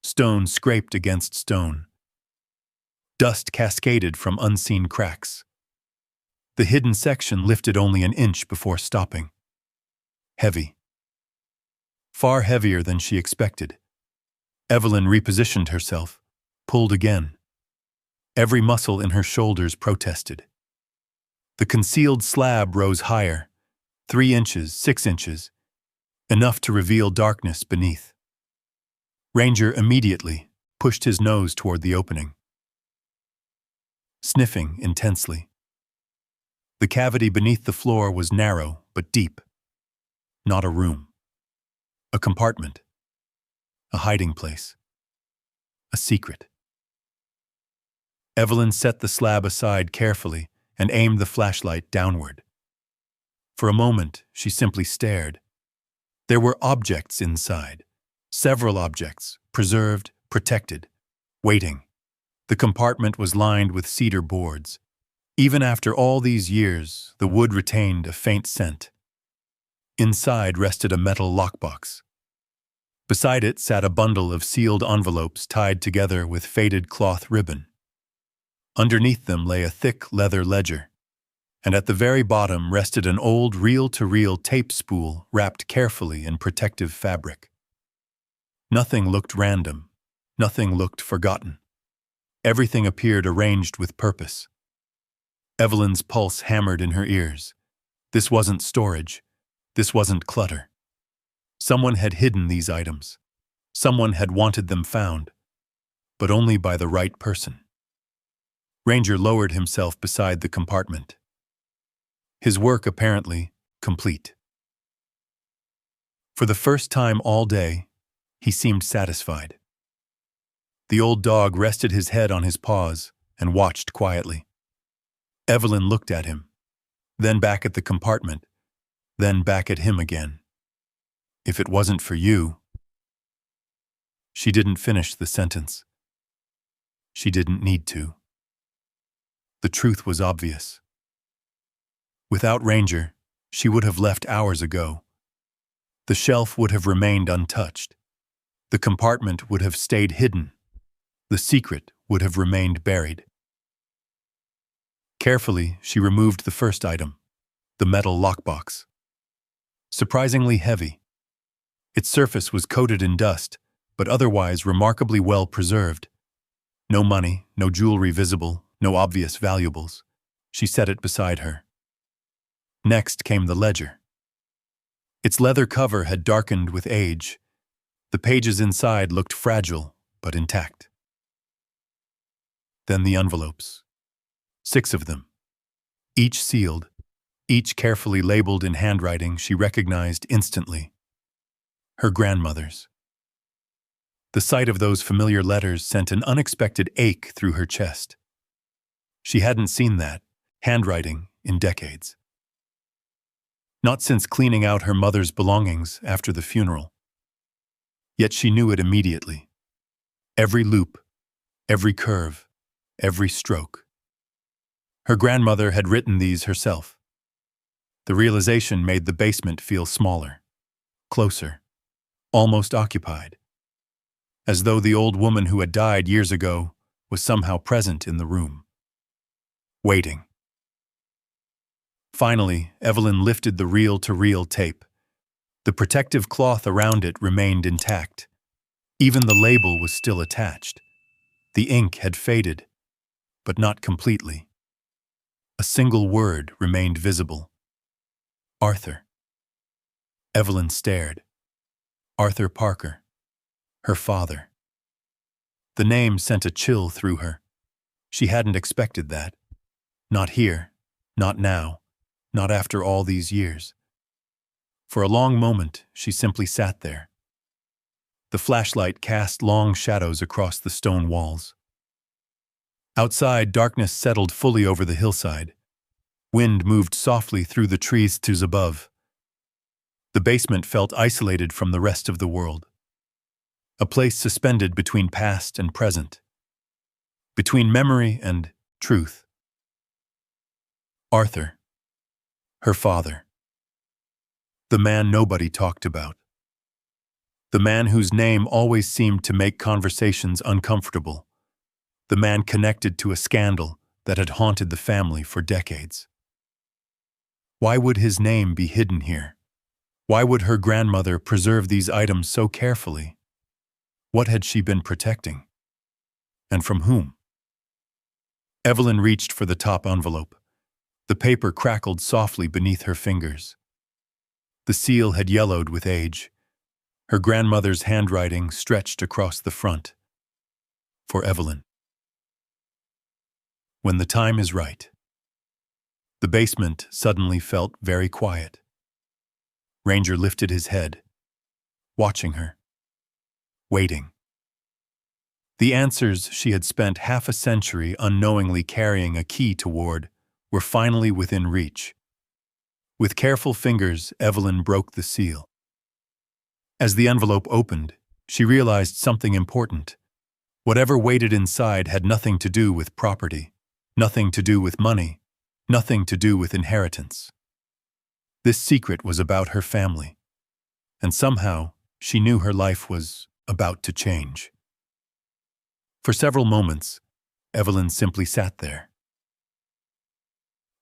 Stone scraped against stone. Dust cascaded from unseen cracks. The hidden section lifted only an inch before stopping. Heavy. Far heavier than she expected. Evelyn repositioned herself, pulled again. Every muscle in her shoulders protested. The concealed slab rose higher, 3 inches, 6 inches, enough to reveal darkness beneath. Ranger immediately pushed his nose toward the opening, sniffing intensely. The cavity beneath the floor was narrow but deep. Not a room. A compartment. A hiding place. A secret. Evelyn set the slab aside carefully and aimed the flashlight downward. For a moment, she simply stared. There were objects inside. Several objects, preserved, protected, waiting. The compartment was lined with cedar boards. Even after all these years, the wood retained a faint scent. Inside rested a metal lockbox. Beside it sat a bundle of sealed envelopes tied together with faded cloth ribbon. Underneath them lay a thick leather ledger, and at the very bottom rested an old reel-to-reel tape spool wrapped carefully in protective fabric. Nothing looked random. Nothing looked forgotten. Everything appeared arranged with purpose. Evelyn's pulse hammered in her ears. This wasn't storage. This wasn't clutter. Someone had hidden these items. Someone had wanted them found, but only by the right person. Ranger lowered himself beside the compartment. His work apparently complete. For the first time all day, he seemed satisfied. The old dog rested his head on his paws and watched quietly. Evelyn looked at him, then back at the compartment, then back at him again. "If it wasn't for you..." She didn't finish the sentence. She didn't need to. The truth was obvious. Without Ranger, she would have left hours ago. The shelf would have remained untouched. The compartment would have stayed hidden. The secret would have remained buried. Carefully, she removed the first item, the metal lockbox. Surprisingly heavy. Its surface was coated in dust, but otherwise remarkably well preserved. No money, no jewelry visible, no obvious valuables. She set it beside her. Next came the ledger. Its leather cover had darkened with age. The pages inside looked fragile, but intact. Then the envelopes. 6 of them. Each sealed, each carefully labeled in handwriting she recognized instantly. Her grandmother's. The sight of those familiar letters sent an unexpected ache through her chest. She hadn't seen that handwriting in decades. Not since cleaning out her mother's belongings after the funeral. Yet she knew it immediately. Every loop, every curve, every stroke. Her grandmother had written these herself. The realization made the basement feel smaller, closer, almost occupied, as though the old woman who had died years ago was somehow present in the room, waiting. Finally, Evelyn lifted the reel-to-reel tape. The protective cloth around it remained intact. Even the label was still attached. The ink had faded, but not completely. A single word remained visible. Arthur. Evelyn stared. Arthur Parker. Her father. The name sent a chill through her. She hadn't expected that. Not here, not now, not after all these years. For a long moment, she simply sat there. The flashlight cast long shadows across the stone walls. Outside, darkness settled fully over the hillside. Wind moved softly through the trees to above. The basement felt isolated from the rest of the world. A place suspended between past and present. Between memory and truth. Arthur. Her father. The man nobody talked about. The man whose name always seemed to make conversations uncomfortable. The man connected to a scandal that had haunted the family for decades. Why would his name be hidden here? Why would her grandmother preserve these items so carefully? What had she been protecting? And from whom? Evelyn reached for the top envelope. The paper crackled softly beneath her fingers. The seal had yellowed with age. Her grandmother's handwriting stretched across the front. For Evelyn. When the time is right. The basement suddenly felt very quiet. Ranger lifted his head, watching her, waiting. The answers she had spent half a century unknowingly carrying a key toward were finally within reach. With careful fingers, Evelyn broke the seal. As the envelope opened, she realized something important. Whatever waited inside had nothing to do with property, nothing to do with money, nothing to do with inheritance. This secret was about her family, and somehow she knew her life was about to change. For several moments, Evelyn simply sat there.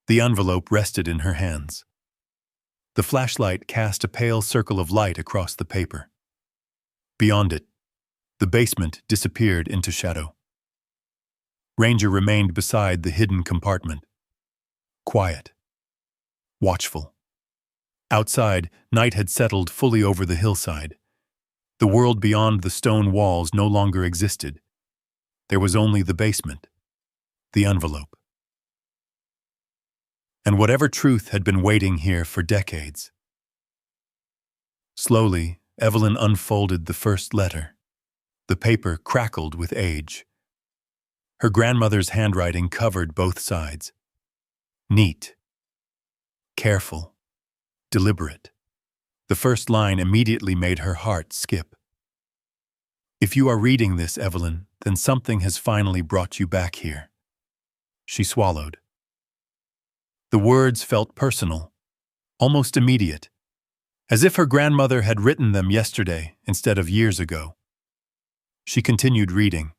The envelope rested in her hands. The flashlight cast a pale circle of light across the paper. Beyond it, the basement disappeared into shadow. Ranger remained beside the hidden compartment, quiet, watchful. Outside, night had settled fully over the hillside. The world beyond the stone walls no longer existed. There was only the basement, the envelope. And whatever truth had been waiting here for decades. Slowly, Evelyn unfolded the first letter. The paper crackled with age. Her grandmother's handwriting covered both sides. Neat, careful, deliberate. The first line immediately made her heart skip. If you are reading this, Evelyn, then something has finally brought you back here. She swallowed. The words felt personal, almost immediate, as if her grandmother had written them yesterday instead of years ago. She continued reading.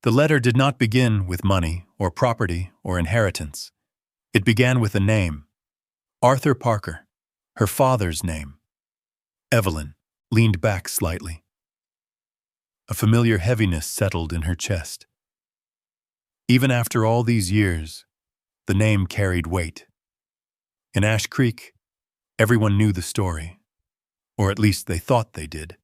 The letter did not begin with money or property or inheritance. It began with a name, Arthur Parker, her father's name. Evelyn leaned back slightly. A familiar heaviness settled in her chest. Even after all these years, the name carried weight. In Ash Creek, everyone knew the story, or at least they thought they did.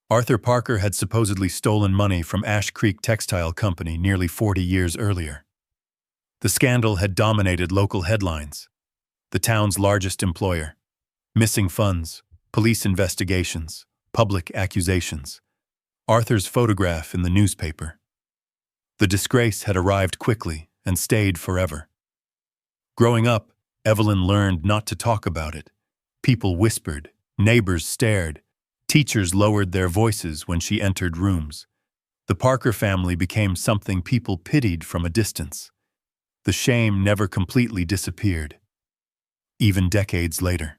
Arthur Parker had supposedly stolen money from Ash Creek Textile Company nearly 40 years earlier. The scandal had dominated local headlines. The town's largest employer. Missing funds, police investigations, public accusations. Arthur's photograph in the newspaper. The disgrace had arrived quickly and stayed forever. Growing up, Evelyn learned not to talk about it. People whispered, neighbors stared, teachers lowered their voices when she entered rooms. The Parker family became something people pitied from a distance. The shame never completely disappeared, even decades later.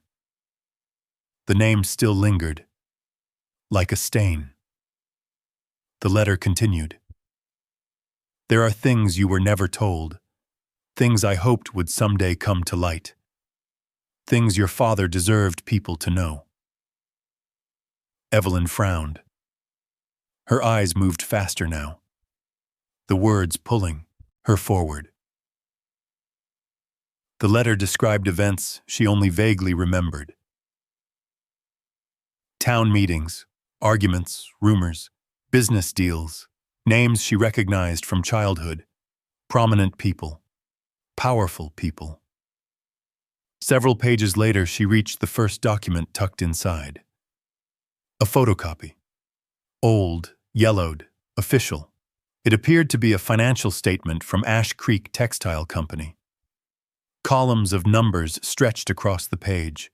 The name still lingered, like a stain. The letter continued. There are things you were never told, things I hoped would someday come to light, things your father deserved people to know. Evelyn frowned. Her eyes moved faster now, the words pulling her forward. The letter described events she only vaguely remembered. Town meetings, arguments, rumors, business deals, names she recognized from childhood, prominent people, powerful people. Several pages later, she reached the first document tucked inside. A photocopy. Old, yellowed, official. It appeared to be a financial statement from Ash Creek Textile Company. Columns of numbers stretched across the page.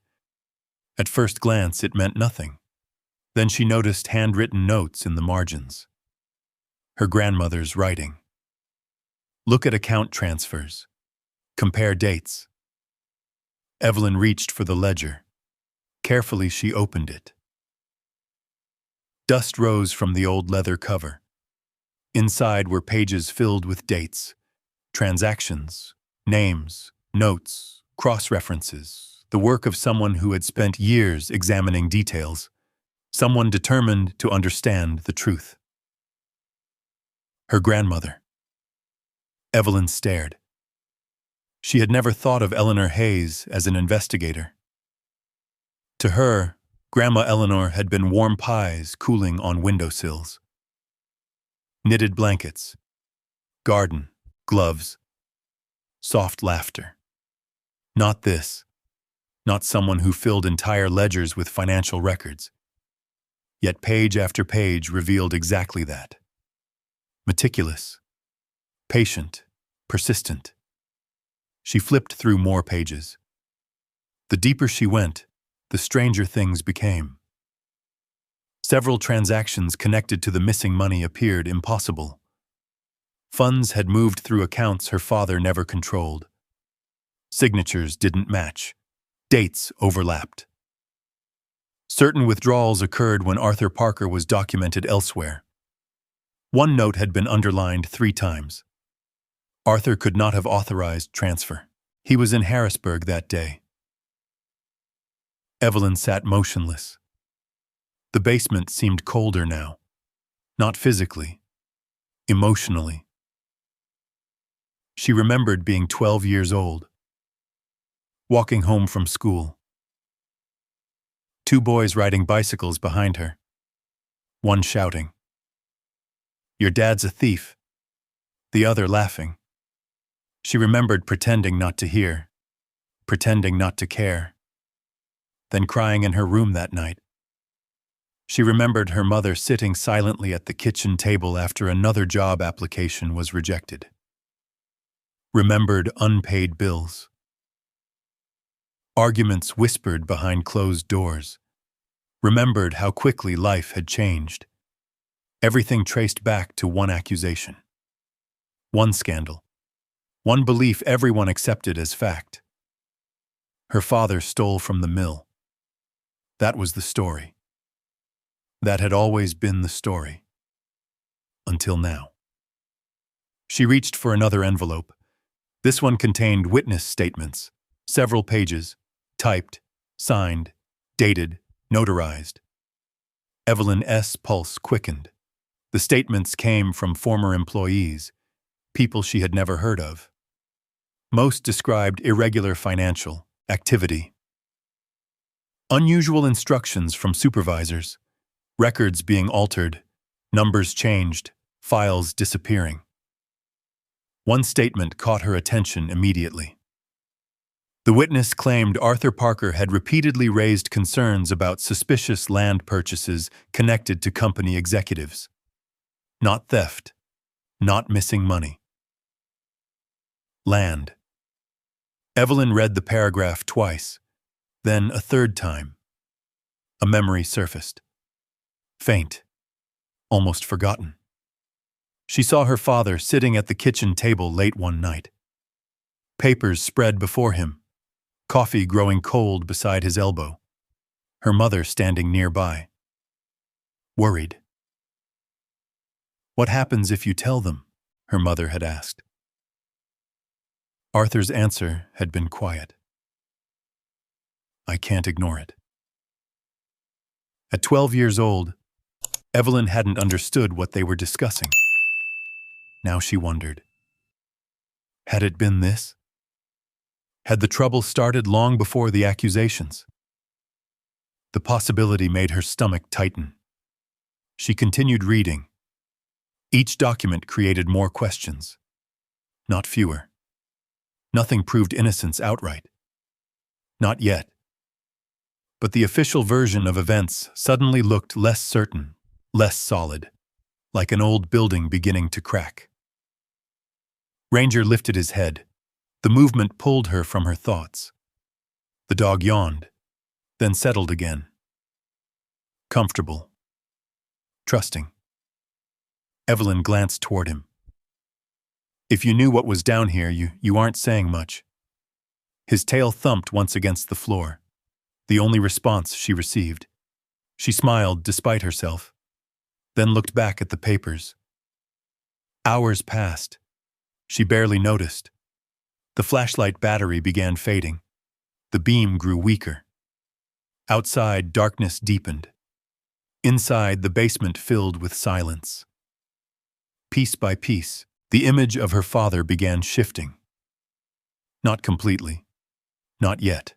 At first glance, it meant nothing. Then she noticed handwritten notes in the margins. Her grandmother's writing. Look at account transfers. Compare dates. Evelyn reached for the ledger. Carefully, she opened it. Dust rose from the old leather cover. Inside were pages filled with dates, transactions, names, notes, cross-references, the work of someone who had spent years examining details, someone determined to understand the truth. Her grandmother. Evelyn stared. She had never thought of Eleanor Hayes as an investigator. To her, Grandma Eleanor had been warm pies cooling on windowsills. Knitted blankets, garden, gloves, soft laughter. Not this. Not someone who filled entire ledgers with financial records. Yet page after page revealed exactly that. Meticulous, patient, persistent. She flipped through more pages. The deeper she went, the stranger things became. Several transactions connected to the missing money appeared impossible. Funds had moved through accounts her father never controlled. Signatures didn't match. Dates overlapped. Certain withdrawals occurred when Arthur Parker was documented elsewhere. One note had been underlined 3 times. Arthur could not have authorized transfer. He was in Harrisburg that day. Evelyn sat motionless. The basement seemed colder now. Not physically, emotionally. She remembered being 12 years old, walking home from school. 2 boys riding bicycles behind her. One shouting, "Your dad's a thief." The other laughing. She remembered pretending not to hear, pretending not to care, then crying in her room that night. She remembered her mother sitting silently at the kitchen table after another job application was rejected. Remembered unpaid bills. Arguments whispered behind closed doors. Remembered how quickly life had changed. Everything traced back to one accusation. One scandal. One belief everyone accepted as fact. Her father stole from the mill. That was the story. That had always been the story. Until now. She reached for another envelope. This one contained witness statements, several pages, typed, signed, dated, notarized. Evelyn S. pulse quickened. The statements came from former employees, people she had never heard of. Most described irregular financial activity. Unusual instructions from supervisors, records being altered, numbers changed, files disappearing. One statement caught her attention immediately. The witness claimed Arthur Parker had repeatedly raised concerns about suspicious land purchases connected to company executives. Not theft, not missing money. Land. Evelyn read the paragraph twice, then a third time. A memory surfaced. Faint, almost forgotten. She saw her father sitting at the kitchen table late one night. Papers spread before him, coffee growing cold beside his elbow. Her mother standing nearby. Worried. "What happens if you tell them?" her mother had asked. Arthur's answer had been quiet. "I can't ignore it." At 12 years old, Evelyn hadn't understood what they were discussing. Now she wondered. Had it been this? Had the trouble started long before the accusations? The possibility made her stomach tighten. She continued reading. Each document created more questions, not fewer. Nothing proved innocence outright. Not yet. But the official version of events suddenly looked less certain, less solid, like an old building beginning to crack. Ranger lifted his head. The movement pulled her from her thoughts. The dog yawned, then settled again. Comfortable. Trusting. Evelyn glanced toward him. If you knew what was down here, you aren't saying much. His tail thumped once against the floor, the only response she received. She smiled despite herself, then looked back at the papers. Hours passed. She barely noticed. The flashlight battery began fading. The beam grew weaker. Outside, darkness deepened. Inside, the basement filled with silence. Piece by piece, the image of her father began shifting. Not completely. Not yet.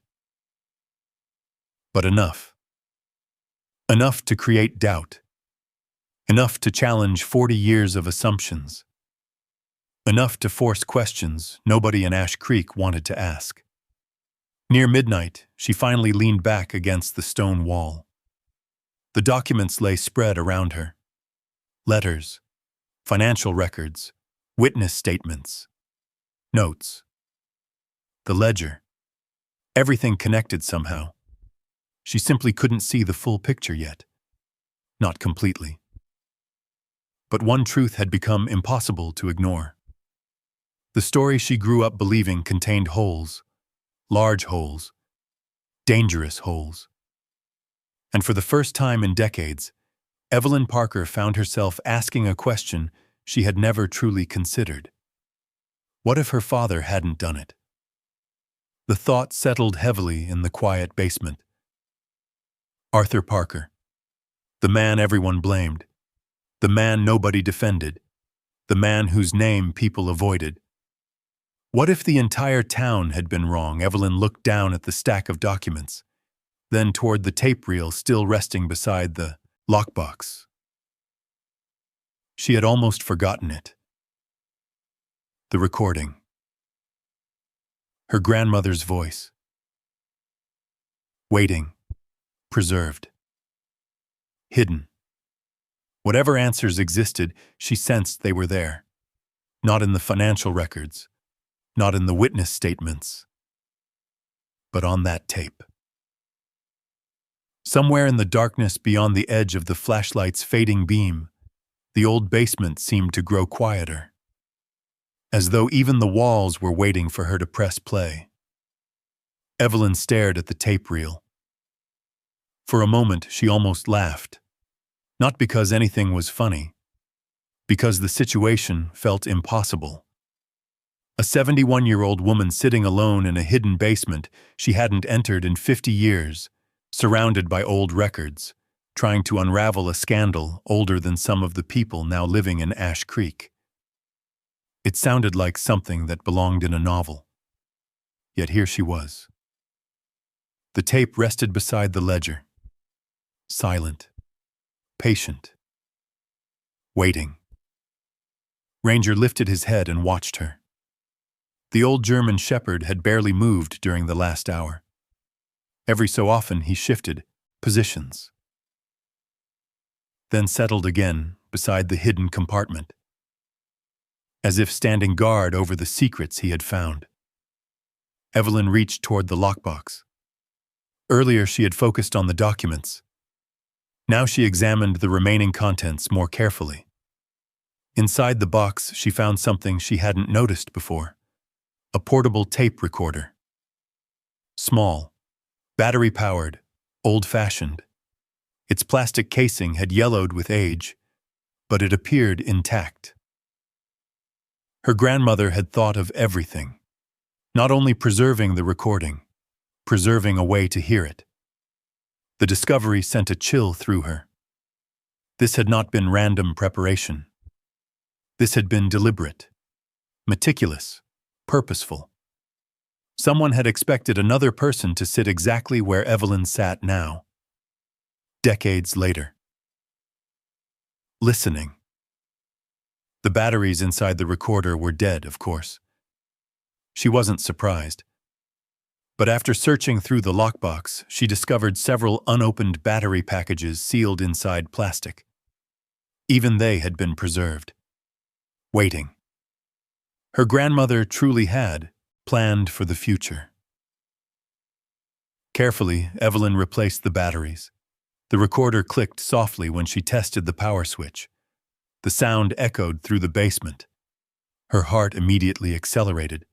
But enough. Enough to create doubt. Enough to challenge 40 years of assumptions. Enough to force questions nobody in Ash Creek wanted to ask. Near midnight, she finally leaned back against the stone wall. The documents lay spread around her. Letters, financial records, witness statements, notes. The ledger. Everything connected somehow. She simply couldn't see the full picture yet. Not completely. But one truth had become impossible to ignore. The story she grew up believing contained holes, large holes, dangerous holes. And for the first time in decades, Evelyn Parker found herself asking a question she had never truly considered. What if her father hadn't done it? The thought settled heavily in the quiet basement. Arthur Parker. The man everyone blamed. The man nobody defended. The man whose name people avoided. What if the entire town had been wrong? Evelyn looked down at the stack of documents, then toward the tape reel still resting beside the lockbox. She had almost forgotten it. The recording. Her grandmother's voice. Waiting. Preserved. Hidden. Whatever answers existed, she sensed they were there. Not in the financial records. Not in the witness statements. But on that tape. Somewhere in the darkness beyond the edge of the flashlight's fading beam, the old basement seemed to grow quieter, as though even the walls were waiting for her to press play. Evelyn stared at the tape reel. For a moment, she almost laughed, not because anything was funny, because the situation felt impossible. A 71-year-old woman sitting alone in a hidden basement she hadn't entered in 50 years, surrounded by old records, trying to unravel a scandal older than some of the people now living in Ash Creek. It sounded like something that belonged in a novel. Yet here she was. The tape rested beside the ledger. Silent. Patient. Waiting. Ranger lifted his head and watched her. The old German shepherd had barely moved during the last hour. Every so often he shifted positions, then settled again beside the hidden compartment, as if standing guard over the secrets he had found. Evelyn reached toward the lockbox. Earlier she had focused on the documents. Now she examined the remaining contents more carefully. Inside the box she found something she hadn't noticed before. A portable tape recorder. Small, battery-powered, old-fashioned. Its plastic casing had yellowed with age, but it appeared intact. Her grandmother had thought of everything, not only preserving the recording, preserving a way to hear it. The discovery sent a chill through her. This had not been random preparation. This had been deliberate, meticulous, purposeful. Someone had expected another person to sit exactly where Evelyn sat now, decades later. Listening. The batteries inside the recorder were dead, of course. She wasn't surprised. But after searching through the lockbox, she discovered several unopened battery packages sealed inside plastic. Even they had been preserved. Waiting. Her grandmother truly had planned for the future. Carefully, Evelyn replaced the batteries. The recorder clicked softly when she tested the power switch. The sound echoed through the basement. Her heart immediately accelerated.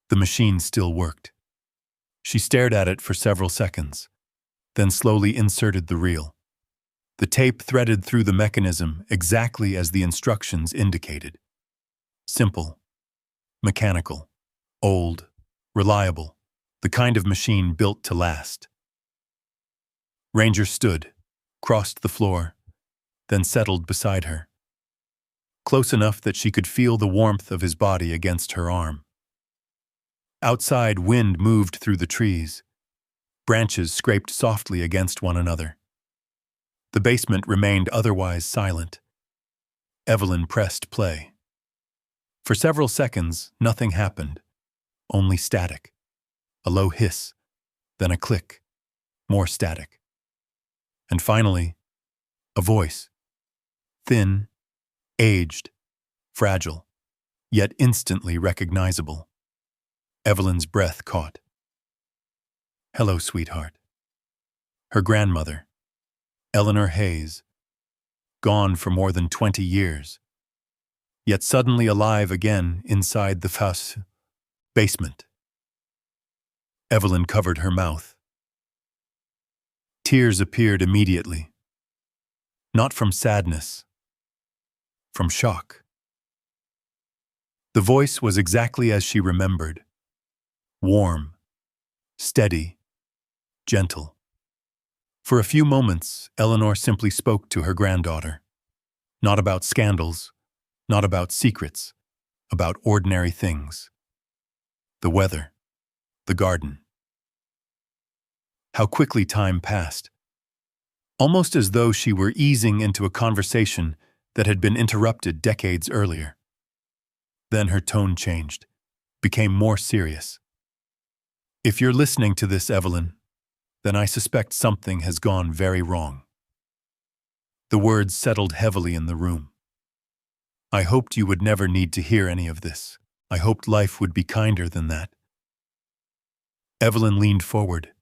The machine still worked. She stared at it for several seconds, then slowly inserted the reel. The tape threaded through the mechanism exactly as the instructions indicated. Simple, mechanical, old, reliable, the kind of machine built to last. Ranger stood, crossed the floor, then settled beside her, close enough that she could feel the warmth of his body against her arm. Outside, wind moved through the trees. Branches scraped softly against one another. The basement remained otherwise silent. Evelyn pressed play. For several seconds, nothing happened, only static. A low hiss, then a click, more static. And finally, a voice. Thin, aged, fragile, yet instantly recognizable. Evelyn's breath caught. "Hello, sweetheart." Her grandmother, Eleanor Hayes, gone for more than 20 years, yet suddenly alive again inside the basement. Evelyn covered her mouth. Tears appeared immediately, not from sadness, from shock. The voice was exactly as she remembered. Warm, steady, gentle. For a few moments, Eleanor simply spoke to her granddaughter. Not about scandals, not about secrets, about ordinary things. The weather, the garden. How quickly time passed. Almost as though she were easing into a conversation that had been interrupted decades earlier. Then her tone changed, became more serious. "If you're listening to this, Evelyn, then I suspect something has gone very wrong." The words settled heavily in the room. "I hoped you would never need to hear any of this. I hoped life would be kinder than that." Evelyn leaned forward,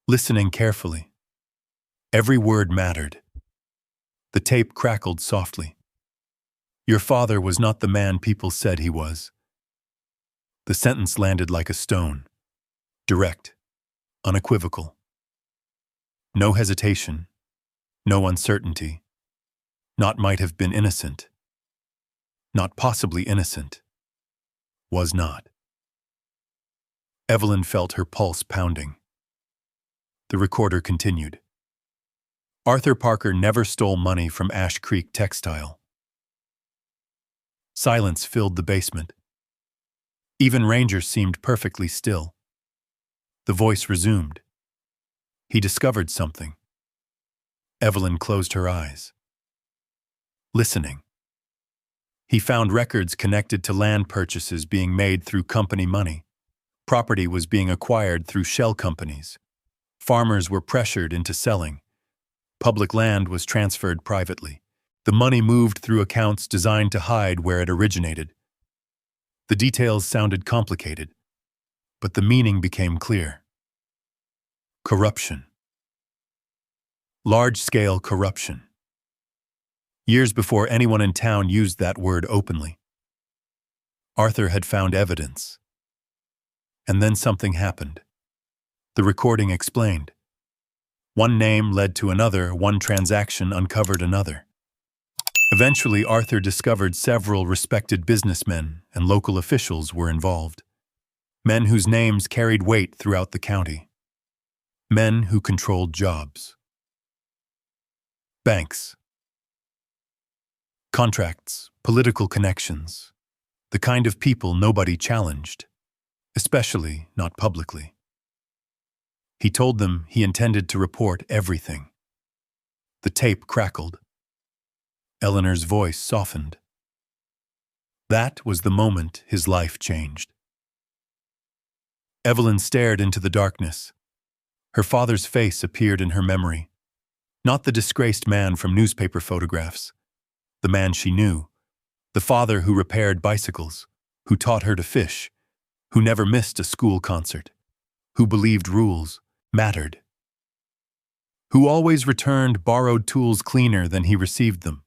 listening carefully. Every word mattered. The tape crackled softly. "Your father was not the man people said he was." The sentence landed like a stone. Direct, unequivocal. No hesitation, no uncertainty. Not might have been innocent. Not possibly innocent. Was not. Evelyn felt her pulse pounding. The recorder continued. "Arthur Parker never stole money from Ash Creek Textile." Silence filled the basement. Even Ranger seemed perfectly still. The voice resumed. He discovered something. Evelyn closed her eyes. Listening. He found records connected to land purchases being made through company money. Property was being acquired through shell companies. Farmers were pressured into selling. Public land was transferred privately. The money moved through accounts designed to hide where it originated. The details sounded complicated, but the meaning became clear. Corruption. Large-scale corruption. Years before anyone in town used that word openly. Arthur had found evidence. And then something happened. The recording explained. One name led to another, one transaction uncovered another. Eventually, Arthur discovered several respected businessmen and local officials were involved. Men whose names carried weight throughout the county. Men who controlled jobs. Banks. Contracts, political connections. The kind of people nobody challenged, especially not publicly. He told them he intended to report everything. The tape crackled. Eleanor's voice softened. That was the moment his life changed. Evelyn stared into the darkness. Her father's face appeared in her memory. Not the disgraced man from newspaper photographs. The man she knew. The father who repaired bicycles, who taught her to fish, who never missed a school concert, who believed rules mattered, who always returned borrowed tools cleaner than he received them.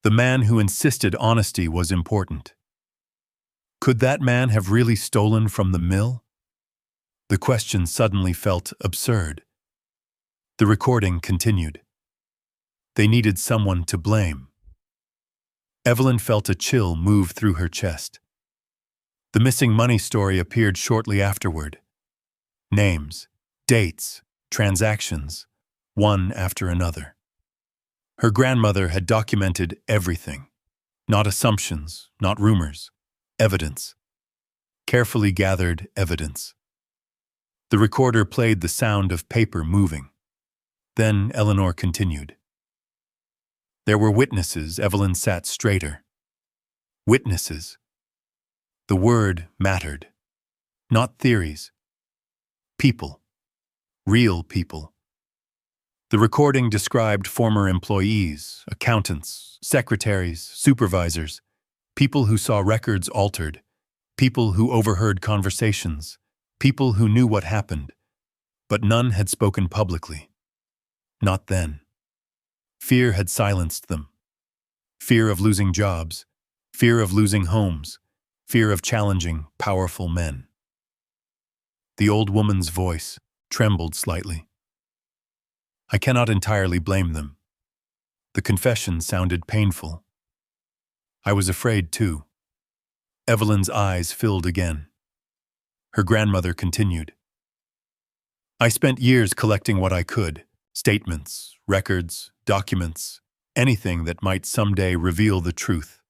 The man who insisted honesty was important. Could that man have really stolen from the mill? The question suddenly felt absurd. The recording continued. They needed someone to blame. Evelyn felt a chill move through her chest. The missing money story appeared shortly afterward. Names, dates, transactions, one after another. Her grandmother had documented everything. Not assumptions, not rumors. Evidence. Carefully gathered evidence. The recorder played the sound of paper moving. Then Eleanor continued. There were witnesses. Evelyn sat straighter. Witnesses. The word mattered. Not theories. People. Real people. The recording described former employees, accountants, secretaries, supervisors, people who saw records altered, people who overheard conversations, people who knew what happened, but none had spoken publicly. Not then. Fear had silenced them. Fear of losing jobs, fear of losing homes, fear of challenging powerful men. The old woman's voice trembled slightly. I cannot entirely blame them. The confession sounded painful. I was afraid, too. Evelyn's eyes filled again. Her grandmother continued. I spent years collecting what I could, statements, records, documents, anything that might someday reveal the truth.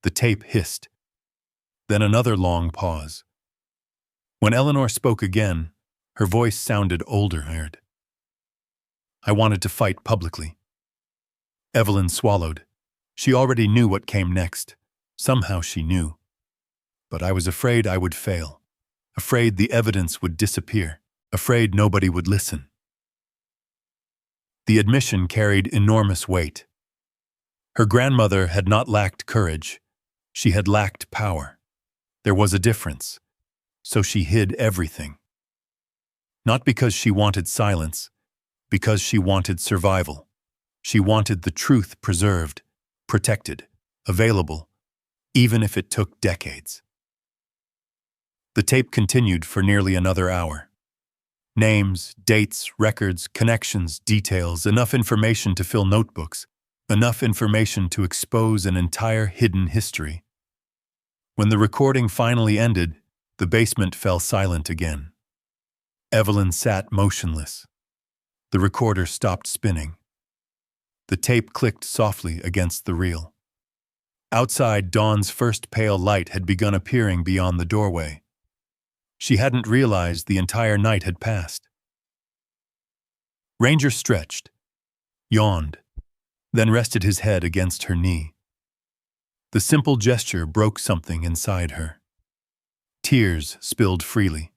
The tape hissed. Then another long pause. When Eleanor spoke again, her voice sounded older. I wanted to fight publicly. Evelyn swallowed. She already knew what came next. Somehow she knew. But I was afraid I would fail. Afraid the evidence would disappear. Afraid nobody would listen. The admission carried enormous weight. Her grandmother had not lacked courage. She had lacked power. There was a difference. So she hid everything. Not because she wanted silence, because she wanted survival. She wanted the truth preserved, protected, available, even if it took decades. The tape continued for nearly another hour. Names, dates, records, connections, details, enough information to fill notebooks, enough information to expose an entire hidden history. When the recording finally ended, the basement fell silent again. Evelyn sat motionless. The recorder stopped spinning. The tape clicked softly against the reel. Outside, dawn's first pale light had begun appearing beyond the doorway. She hadn't realized the entire night had passed. Ranger stretched, yawned, then rested his head against her knee. The simple gesture broke something inside her. Tears spilled freely.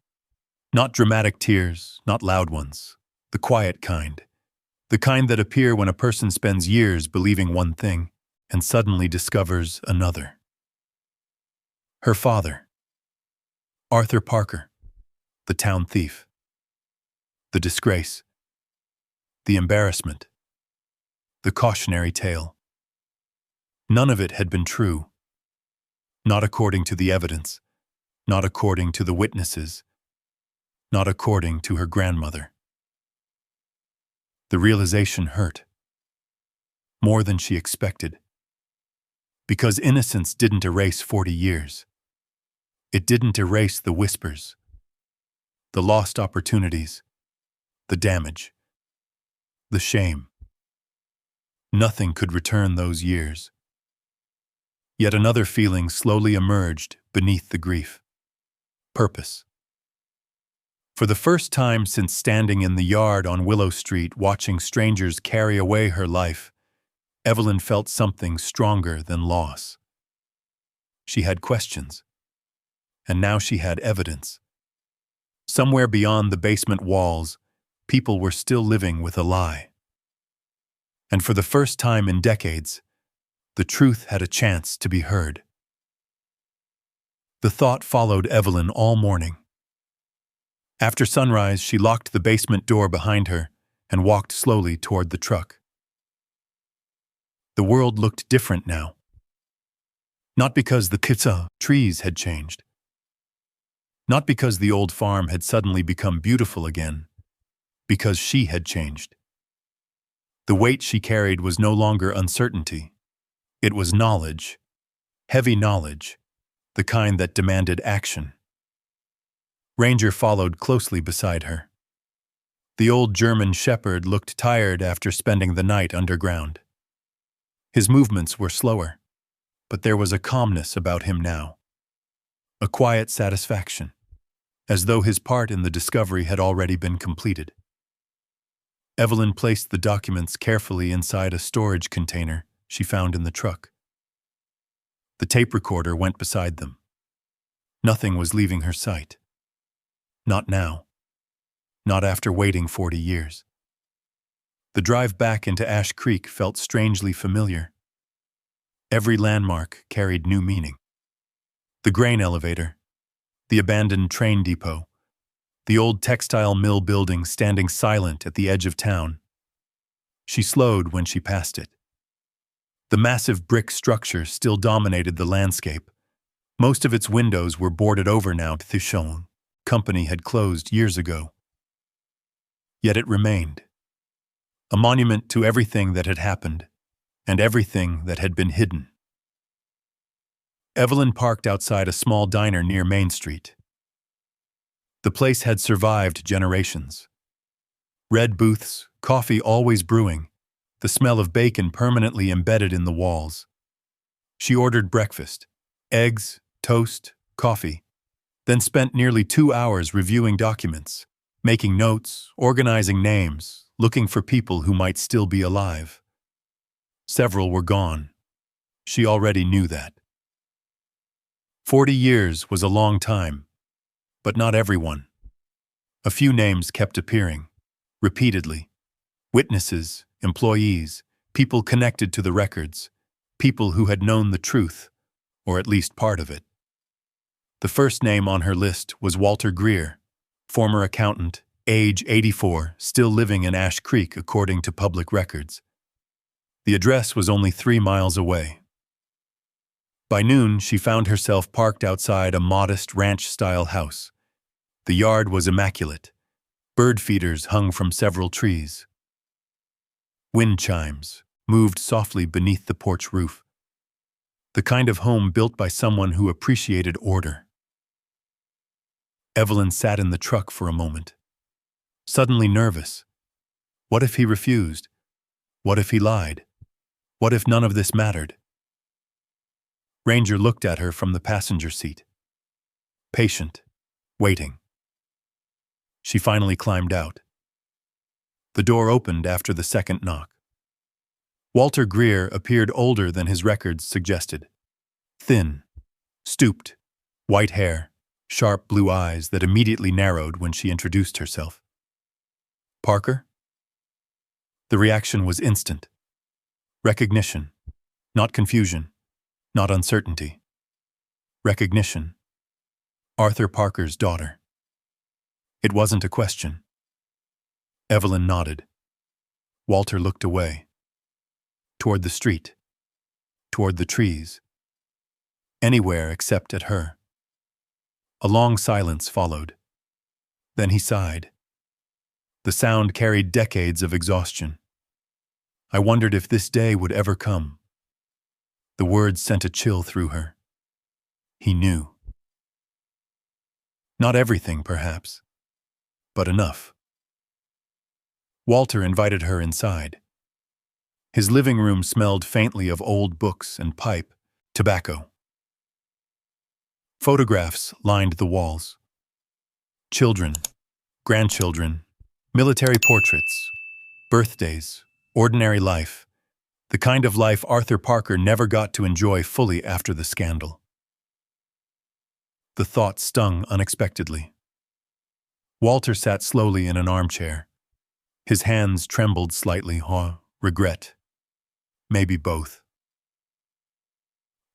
Not dramatic tears, not loud ones. The quiet kind. The kind that appear when a person spends years believing one thing and suddenly discovers another. Her father. Arthur Parker. The town thief. The disgrace. The embarrassment. The cautionary tale. None of it had been true. Not according to the evidence. Not according to the witnesses. Not according to her grandmother. The realization hurt. More than she expected. Because innocence didn't erase 40 years. It didn't erase the whispers. the lost opportunities, the damage, the shame. Nothing could return those years. Yet another feeling slowly emerged beneath the grief. Purpose. For the first time since standing in the yard on Willow Street watching strangers carry away her life, Evelyn felt something stronger than loss. She had questions, and now she had evidence. Somewhere beyond the basement walls, people were still living with a lie. And for the first time in decades, the truth had a chance to be heard. The thought followed Evelyn all morning. After sunrise, she locked the basement door behind her and walked slowly toward the truck. The world looked different now. Not because the kitsa trees had changed. Not because the old farm had suddenly become beautiful again. Because she had changed. The weight she carried was no longer uncertainty. It was knowledge. Heavy knowledge. The kind that demanded action. Ranger followed closely beside her. The old German shepherd looked tired after spending the night underground. His movements were slower, but there was a calmness about him now. A quiet satisfaction, as though his part in the discovery had already been completed. Evelyn placed the documents carefully inside a storage container she found in the truck. The tape recorder went beside them. Nothing was leaving her sight. Not now. Not after waiting 40 years. The drive back into Ash Creek felt strangely familiar. Every landmark carried new meaning. The grain elevator, the abandoned train depot, the old textile mill building standing silent at the edge of town. She slowed when she passed it. The massive brick structure still dominated the landscape. Most of its windows were boarded over now. The company had closed years ago. Yet it remained. A monument to everything that had happened, and everything that had been hidden. Evelyn parked outside a small diner near Main Street. The place had survived generations. Red booths, coffee always brewing, the smell of bacon permanently embedded in the walls. She ordered breakfast, eggs, toast, coffee, then spent nearly 2 hours reviewing documents, making notes, organizing names, looking for people who might still be alive. Several were gone. She already knew that. 40 years was a long time, but not everyone. A few names kept appearing, repeatedly. Witnesses, employees, people connected to the records, people who had known the truth, or at least part of it. The first name on her list was Walter Greer, former accountant, age 84, still living in Ash Creek according to public records. The address was only 3 miles away. By noon, she found herself parked outside a modest ranch-style house. The yard was immaculate. Bird feeders hung from several trees. Wind chimes moved softly beneath the porch roof. The kind of home built by someone who appreciated order. Evelyn sat in the truck for a moment, suddenly nervous. What if he refused? What if he lied? What if none of this mattered? Ranger looked at her from the passenger seat. Patient, waiting. She finally climbed out. The door opened after the second knock. Walter Greer appeared older than his records suggested. Thin, stooped, white hair, sharp blue eyes that immediately narrowed when she introduced herself. Parker? The reaction was instant. Recognition, not confusion, not uncertainty. Recognition. Arthur Parker's daughter. It wasn't a question. Evelyn nodded. Walter looked away. Toward the street. Toward the trees. Anywhere except at her. A long silence followed. Then he sighed. The sound carried decades of exhaustion. I wondered if this day would ever come. The words sent a chill through her. He knew. Not everything, perhaps. but enough. Walter invited her inside. His living room smelled faintly of old books and pipe, tobacco. Photographs lined the walls. Children, grandchildren, military portraits, birthdays, ordinary life, the kind of life Arthur Parker never got to enjoy fully after the scandal. The thought stung unexpectedly. Walter sat slowly in an armchair. His hands trembled slightly. Regret. Maybe both.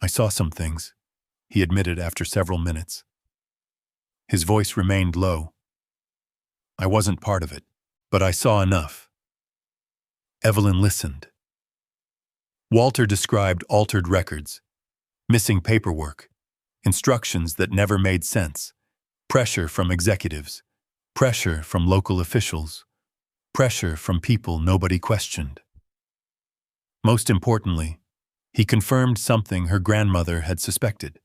I saw some things, he admitted after several minutes. His voice remained low. I wasn't part of it, but I saw enough. Evelyn listened. Walter described altered records, missing paperwork, instructions that never made sense, pressure from executives, pressure from local officials, pressure from people nobody questioned. Most importantly, he confirmed something her grandmother had suspected.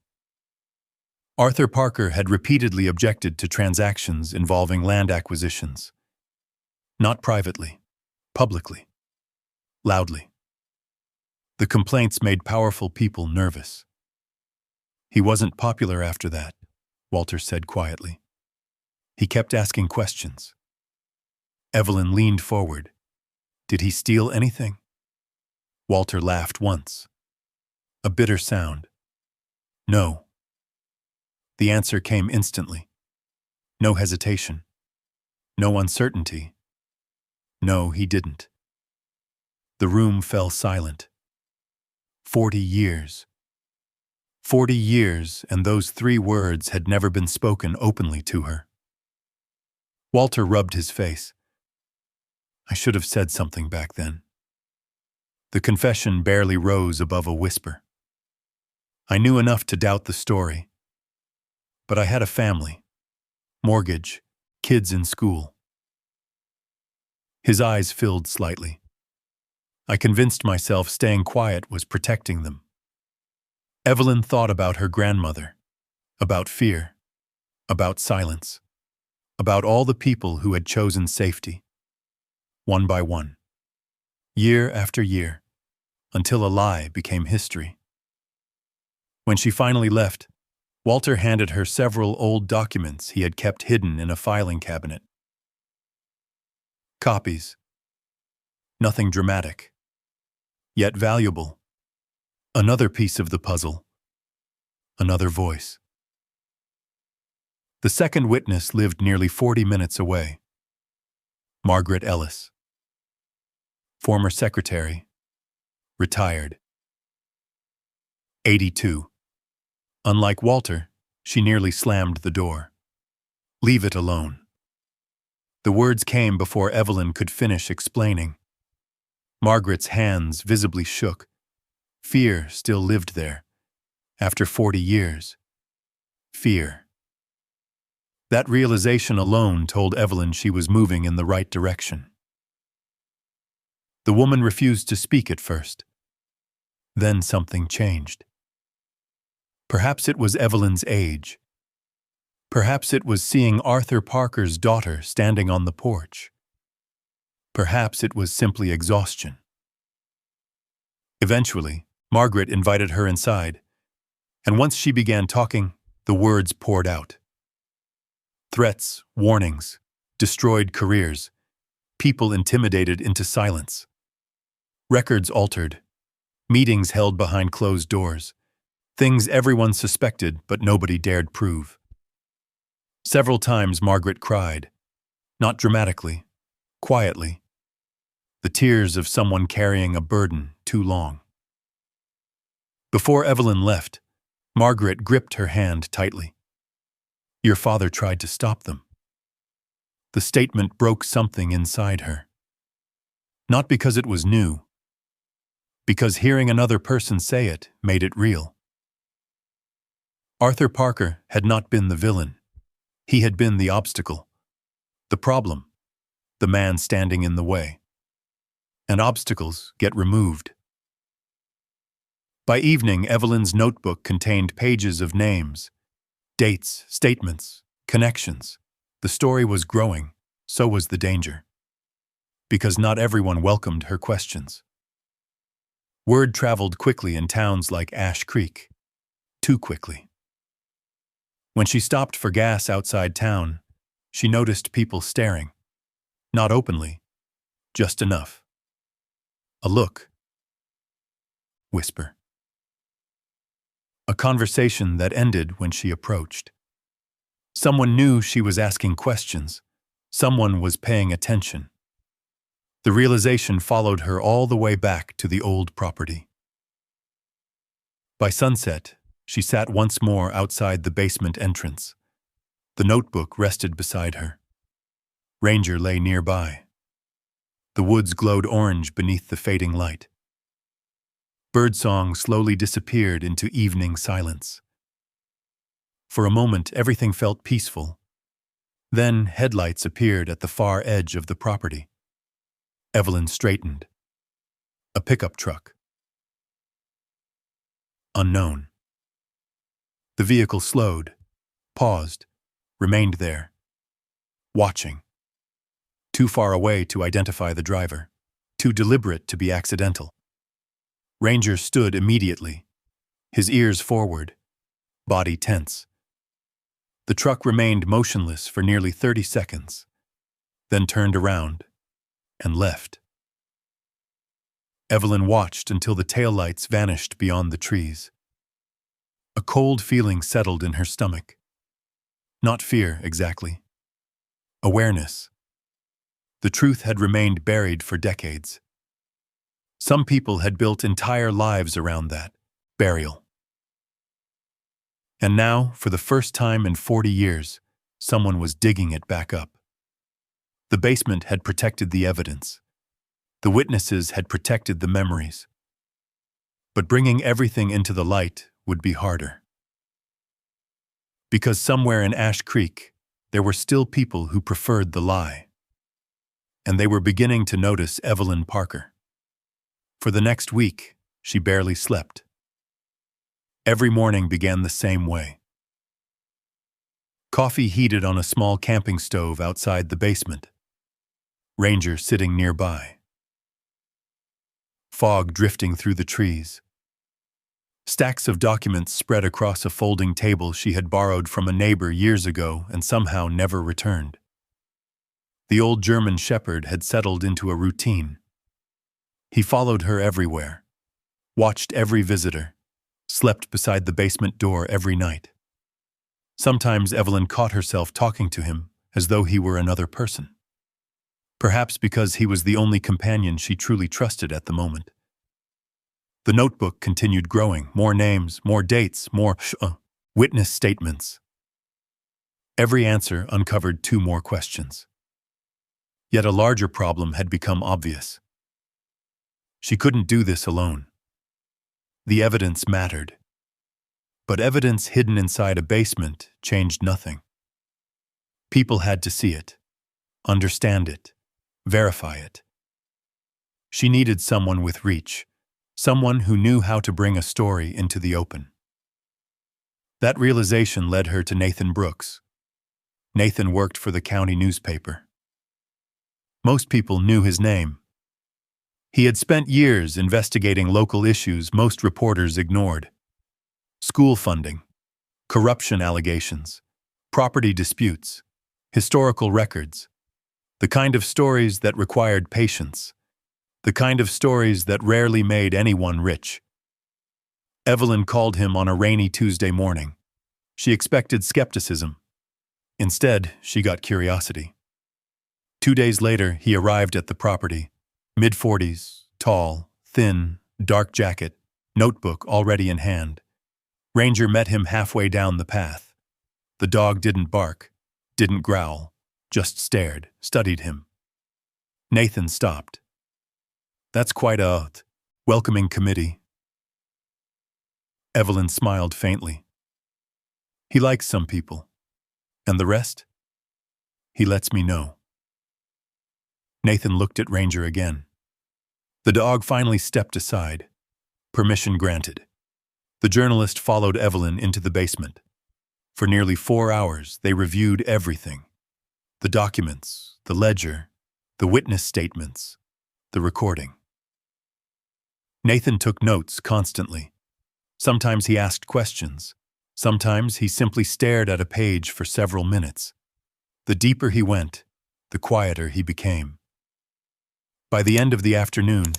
Arthur Parker had repeatedly objected to transactions involving land acquisitions. Not privately, publicly, loudly. The complaints made powerful people nervous. He wasn't popular after that, Walter said quietly. He kept asking questions. Evelyn leaned forward. Did he steal anything? Walter laughed once. A bitter sound. No. The answer came instantly. No hesitation. No uncertainty. No, he didn't. The room fell silent. 40 years. 40 years, and those 3 words had never been spoken openly to her. Walter rubbed his face. I should have said something back then. The confession barely rose above a whisper. I knew enough to doubt the story. But I had a family, mortgage, kids in school. His eyes filled slightly. I convinced myself staying quiet was protecting them. Evelyn thought about her grandmother, about fear, about silence, about all the people who had chosen safety, one by one, year after year, until a lie became history. When she finally left, Walter handed her several old documents he had kept hidden in a filing cabinet. Copies. Nothing dramatic, yet valuable. Another piece of the puzzle. Another voice. The second witness lived nearly 40 minutes away. Margaret Ellis. Former secretary. Retired. 82. Unlike Walter, she nearly slammed the door. Leave it alone. The words came before Evelyn could finish explaining. Margaret's hands visibly shook. Fear still lived there. After 40 years. Fear. That realization alone told Evelyn she was moving in the right direction. The woman refused to speak at first. Then something changed. Perhaps it was Evelyn's age. Perhaps it was seeing Arthur Parker's daughter standing on the porch. Perhaps it was simply exhaustion. Eventually, Margaret invited her inside, and once she began talking, the words poured out. Threats, warnings, destroyed careers, people intimidated into silence. Records altered, meetings held behind closed doors, things everyone suspected but nobody dared prove. Several times Margaret cried, not dramatically, quietly, the tears of someone carrying a burden too long. Before Evelyn left, Margaret gripped her hand tightly. Your father tried to stop them. The statement broke something inside her. Not because it was new, because hearing another person say it made it real. Arthur Parker had not been the villain. He had been the obstacle, the problem, the man standing in the way. And obstacles get removed. By evening, Evelyn's notebook contained pages of names, dates, statements, connections. The story was growing. So was the danger, because not everyone welcomed her questions. Word traveled quickly in towns like Ash Creek, too quickly. When she stopped for gas outside town, she noticed people staring, not openly, just enough. A look. Whisper. A conversation that ended when she approached. Someone knew she was asking questions. Someone was paying attention. The realization followed her all the way back to the old property. By sunset, she sat once more outside the basement entrance. The notebook rested beside her. Ranger lay nearby. The woods glowed orange beneath the fading light. Birdsong slowly disappeared into evening silence. For a moment, everything felt peaceful. Then headlights appeared at the far edge of the property. Evelyn straightened. A pickup truck. Unknown. The vehicle slowed, paused, remained there, watching. Too far away to identify the driver, too deliberate to be accidental. Ranger stood immediately, his ears forward, body tense. The truck remained motionless for nearly 30 seconds, then turned around and left. Evelyn watched until the taillights vanished beyond the trees. A cold feeling settled in her stomach. Not fear, exactly. Awareness. The truth had remained buried for decades. Some people had built entire lives around that burial. And now, for the first time in 40 years, someone was digging it back up. The basement had protected the evidence. The witnesses had protected the memories. But bringing everything into the light would be harder. Because somewhere in Ash Creek, there were still people who preferred the lie. And they were beginning to notice Evelyn Parker. For the next week, she barely slept. Every morning began the same way. Coffee heated on a small camping stove outside the basement. Ranger sitting nearby. Fog drifting through the trees. Stacks of documents spread across a folding table she had borrowed from a neighbor years ago and somehow never returned. The old German shepherd had settled into a routine. He followed her everywhere, watched every visitor, slept beside the basement door every night. Sometimes Evelyn caught herself talking to him as though he were another person. Perhaps because he was the only companion she truly trusted at the moment. The notebook continued growing, more names, more dates, more witness statements. Every answer uncovered 2 more questions. Yet a larger problem had become obvious. She couldn't do this alone. The evidence mattered. But evidence hidden inside a basement changed nothing. People had to see it, understand it, verify it. She needed someone with reach, someone who knew how to bring a story into the open. That realization led her to Nathan Brooks. Nathan worked for the county newspaper. Most people knew his name. He had spent years investigating local issues most reporters ignored. School funding, corruption allegations, property disputes, historical records. The kind of stories that required patience. The kind of stories that rarely made anyone rich. Evelyn called him on a rainy Tuesday morning. She expected skepticism. Instead, she got curiosity. 2 days later, he arrived at the property. Mid-40s, tall, thin, dark jacket, notebook already in hand. Ranger met him halfway down the path. The dog didn't bark, didn't growl, just stared, studied him. Nathan stopped. "That's quite a welcoming committee." Evelyn smiled faintly. "He likes some people. And the rest? He lets me know." Nathan looked at Ranger again. The dog finally stepped aside. Permission granted. The journalist followed Evelyn into the basement. For nearly 4 hours, they reviewed everything. The documents, the ledger, the witness statements, the recording. Nathan took notes constantly. Sometimes he asked questions. Sometimes he simply stared at a page for several minutes. The deeper he went, the quieter he became. By the end of the afternoon,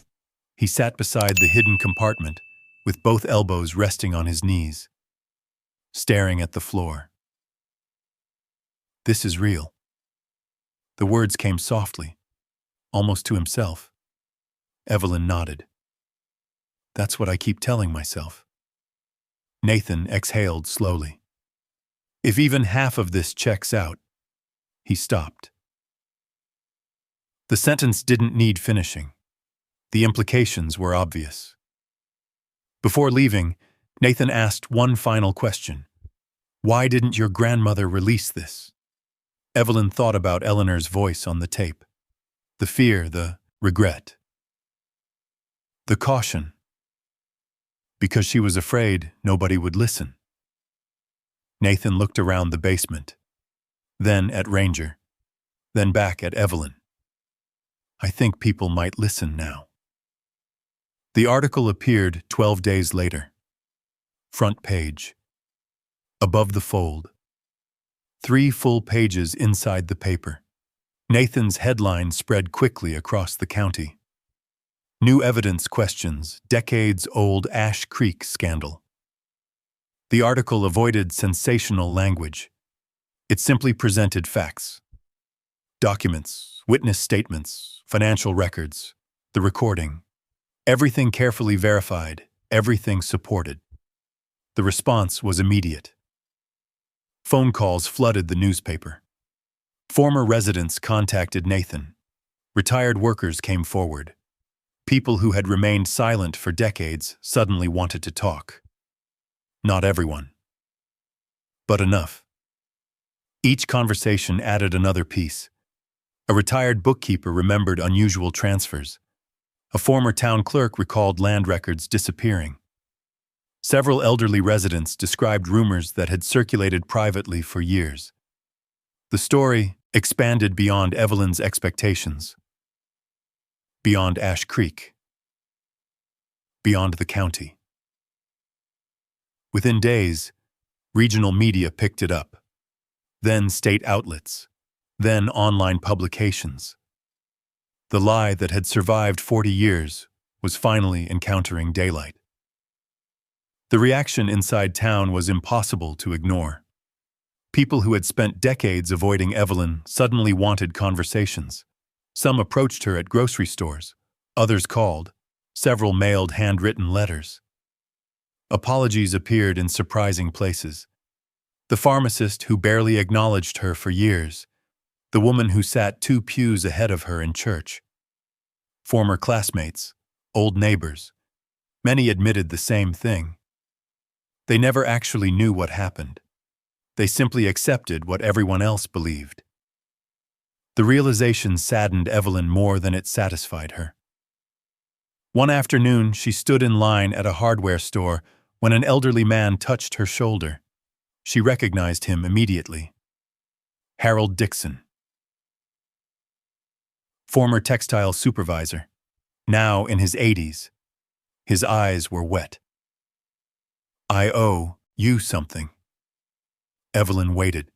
he sat beside the hidden compartment with both elbows resting on his knees, staring at the floor. "This is real." The words came softly, almost to himself. Evelyn nodded. "That's what I keep telling myself." Nathan exhaled slowly. "If even half of this checks out..." He stopped. The sentence didn't need finishing. The implications were obvious. Before leaving, Nathan asked one final question. "Why didn't your grandmother release this?" Evelyn thought about Eleanor's voice on the tape. The fear, the regret, the caution. Because she was afraid nobody would listen. Nathan looked around the basement, then at Ranger, then back at Evelyn. "I think people might listen now." The article appeared 12 days later. Front page. Above the fold. 3 full pages inside the paper. Nathan's headline spread quickly across the county. New evidence questions decades-old Ash Creek scandal. The article avoided sensational language. It simply presented facts. Documents, witness statements, financial records, the recording. Everything carefully verified, everything supported. The response was immediate. Phone calls flooded the newspaper. Former residents contacted Nathan. Retired workers came forward. People who had remained silent for decades suddenly wanted to talk. Not everyone, but enough. Each conversation added another piece. A retired bookkeeper remembered unusual transfers. A former town clerk recalled land records disappearing. Several elderly residents described rumors that had circulated privately for years. The story expanded beyond Evelyn's expectations. Beyond Ash Creek. Beyond the county. Within days, regional media picked it up. Then state outlets. Then online publications. The lie that had survived 40 years was finally encountering daylight. The reaction inside town was impossible to ignore. People who had spent decades avoiding Evelyn suddenly wanted conversations. Some approached her at grocery stores. Others called. Several mailed handwritten letters. Apologies appeared in surprising places. The pharmacist who barely acknowledged her for years. The woman who sat 2 pews ahead of her in church. Former classmates, old neighbors. Many admitted the same thing. They never actually knew what happened. They simply accepted what everyone else believed. The realization saddened Evelyn more than it satisfied her. One afternoon, she stood in line at a hardware store when an elderly man touched her shoulder. She recognized him immediately. Harold Dixon. Former textile supervisor, now in his 80s. His eyes were wet. "I owe you something." Evelyn waited.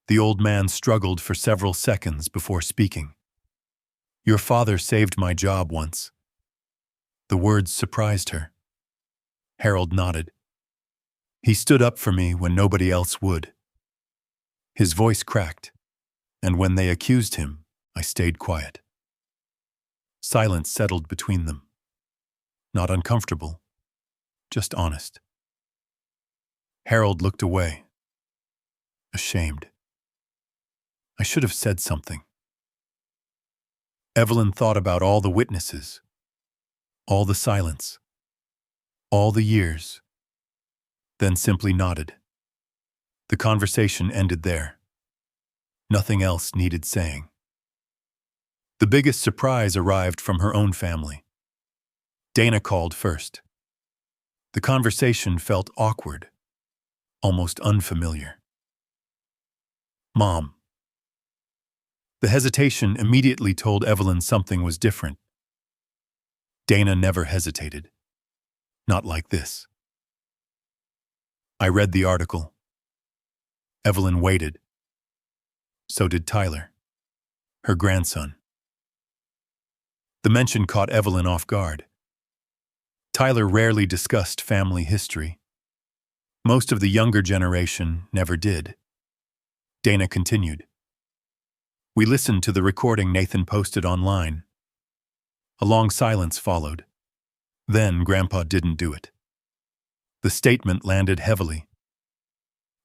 The old man struggled for several seconds before speaking. "Your father saved my job once." The words surprised her. Harold nodded. "He stood up for me when nobody else would." His voice cracked, and when they accused him, I stayed quiet. Silence settled between them. Not uncomfortable, just honest. Harold looked away, ashamed. I should have said something. Evelyn thought about all the witnesses, all the silence, all the years, then simply nodded. The conversation ended there. Nothing else needed saying. The biggest surprise arrived from her own family. Dana called first. The conversation felt awkward, almost unfamiliar. "Mom." The hesitation immediately told Evelyn something was different. Dana never hesitated. Not like this. I read the article. Evelyn waited. So did Tyler, her grandson. The mention caught Evelyn off guard. Tyler rarely discussed family history. Most of the younger generation never did. Dana continued. We listened to the recording Nathan posted online. A long silence followed. Then Grandpa didn't do it. The statement landed heavily.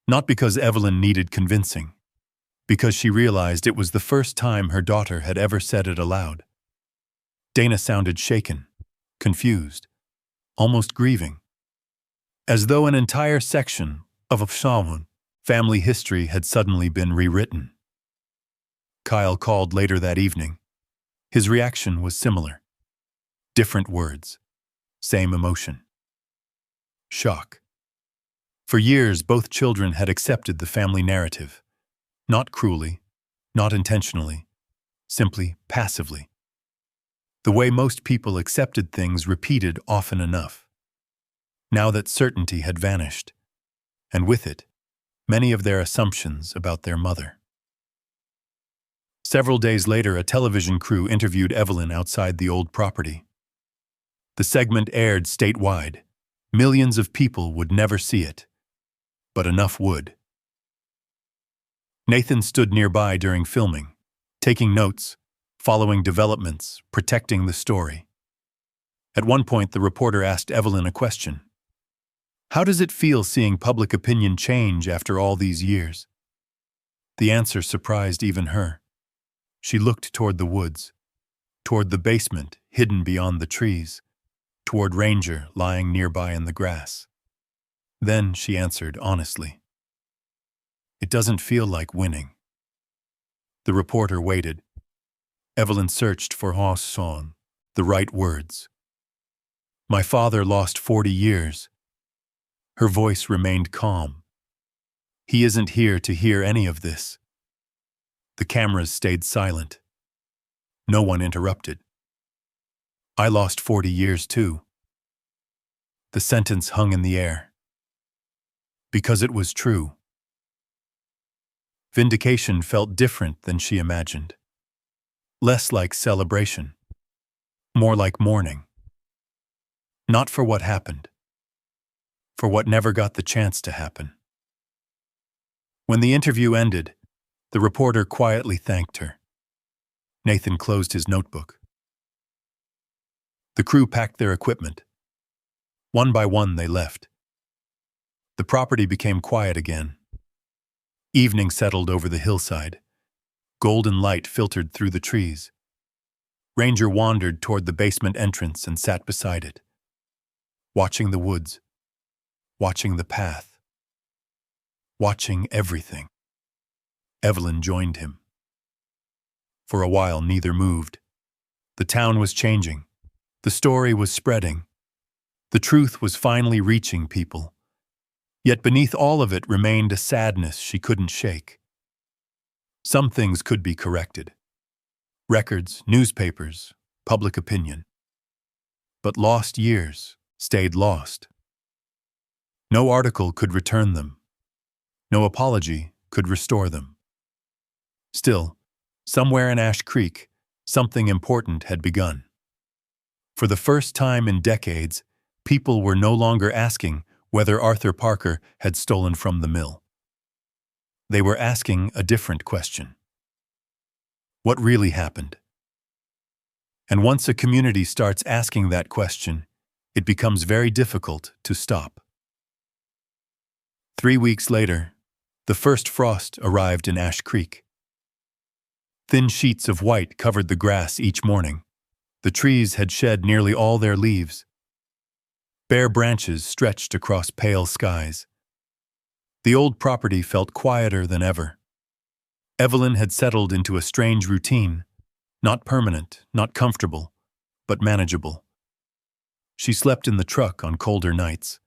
Not because Evelyn needed convincing, because she realized it was the first time her daughter had ever said it aloud. Dana sounded shaken, confused, almost grieving, as though an entire section of Shaman family history had suddenly been rewritten. Kyle called later that evening. His reaction was similar. Different words, same emotion. Shock. For years, both children had accepted the family narrative, not cruelly, not intentionally, simply passively. The way most people accepted things repeated often enough. Now that certainty had vanished, and with it, many of their assumptions about their mother. Several days later, a television crew interviewed Evelyn outside the old property. The segment aired statewide. Millions of people would never see it, but enough would. Nathan stood nearby during filming, taking notes, following developments, protecting the story. At one point, the reporter asked Evelyn a question. How does it feel seeing public opinion change after all these years? The answer surprised even her. She looked toward the woods, toward the basement hidden beyond the trees, toward Ranger lying nearby in the grass. Then she answered honestly. It doesn't feel like winning. The reporter waited. Evelyn searched for the right words. My father lost 40 years. Her voice remained calm. He isn't here to hear any of this. The cameras stayed silent. No one interrupted. I lost 40 years too. The sentence hung in the air. Because it was true. Vindication felt different than she imagined. Less like celebration. More like mourning. Not for what happened. For what never got the chance to happen. When the interview ended, the reporter quietly thanked her. Nathan closed his notebook. The crew packed their equipment. One by one, they left. The property became quiet again. Evening settled over the hillside. Golden light filtered through the trees. Ranger wandered toward the basement entrance and sat beside it, watching the woods, watching the path, watching everything. Evelyn joined him. For a while, neither moved. The town was changing. The story was spreading. The truth was finally reaching people. Yet beneath all of it remained a sadness she couldn't shake. Some things could be corrected. Records, newspapers, public opinion. But lost years stayed lost. No article could return them. No apology could restore them. Still, somewhere in Ash Creek, something important had begun. For the first time in decades, people were no longer asking whether Arthur Parker had stolen from the mill. They were asking a different question. What really happened? And once a community starts asking that question, it becomes very difficult to stop. 3 weeks later, the first frost arrived in Ash Creek. Thin sheets of white covered the grass each morning. The trees had shed nearly all their leaves. Bare branches stretched across pale skies. The old property felt quieter than ever. Evelyn had settled into a strange routine, not permanent, not comfortable, but manageable. She slept in the truck on colder nights.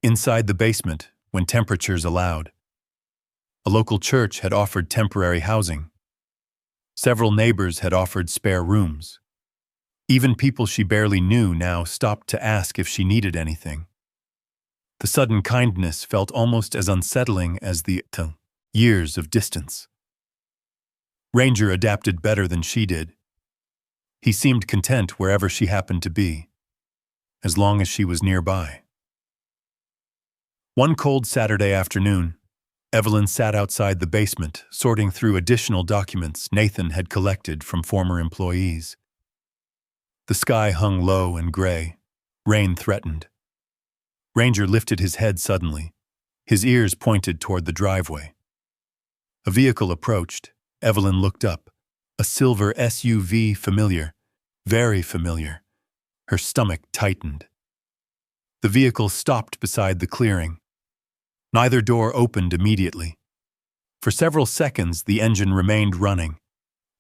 Inside the basement, when temperatures allowed. A local church had offered temporary housing. Several neighbors had offered spare rooms. Even people she barely knew now stopped to ask if she needed anything. The sudden kindness felt almost as unsettling as the years of distance. Ranger adapted better than she did. He seemed content wherever she happened to be, as long as she was nearby. One cold Saturday afternoon, Evelyn sat outside the basement, sorting through additional documents Nathan had collected from former employees. The sky hung low and gray. Rain threatened. Ranger lifted his head suddenly. His ears pointed toward the driveway. A vehicle approached. Evelyn looked up. A silver SUV, familiar, very familiar. Her stomach tightened. The vehicle stopped beside the clearing. Neither door opened immediately. For several seconds, the engine remained running,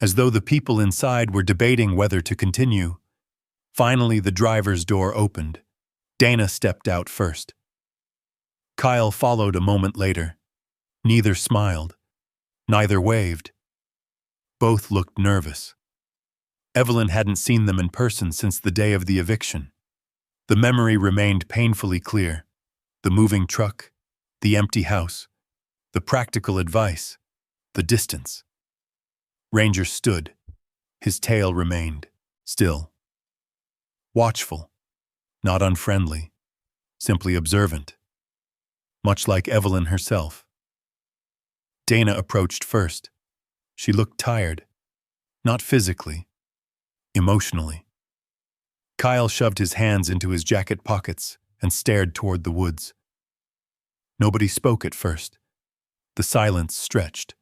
as though the people inside were debating whether to continue. Finally, the driver's door opened. Dana stepped out first. Kyle followed a moment later. Neither smiled. Neither waved. Both looked nervous. Evelyn hadn't seen them in person since the day of the eviction. The memory remained painfully clear. The moving truck, the empty house, the practical advice, the distance. Ranger stood. His tail remained still. Watchful, not unfriendly, simply observant. Much like Evelyn herself. Dana approached first. She looked tired. Not physically, emotionally. Kyle shoved his hands into his jacket pockets and stared toward the woods. Nobody spoke at first. The silence stretched.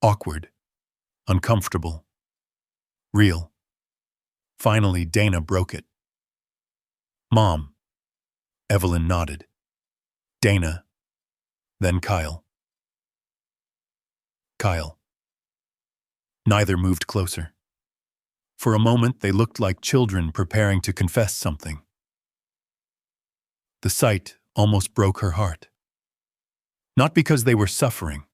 Awkward. Uncomfortable. Real. Finally, Dana broke it. "Mom." Evelyn nodded. Dana. Then Kyle. Kyle. Neither moved closer. For a moment, they looked like children preparing to confess something. The sight almost broke her heart. Not because they were suffering,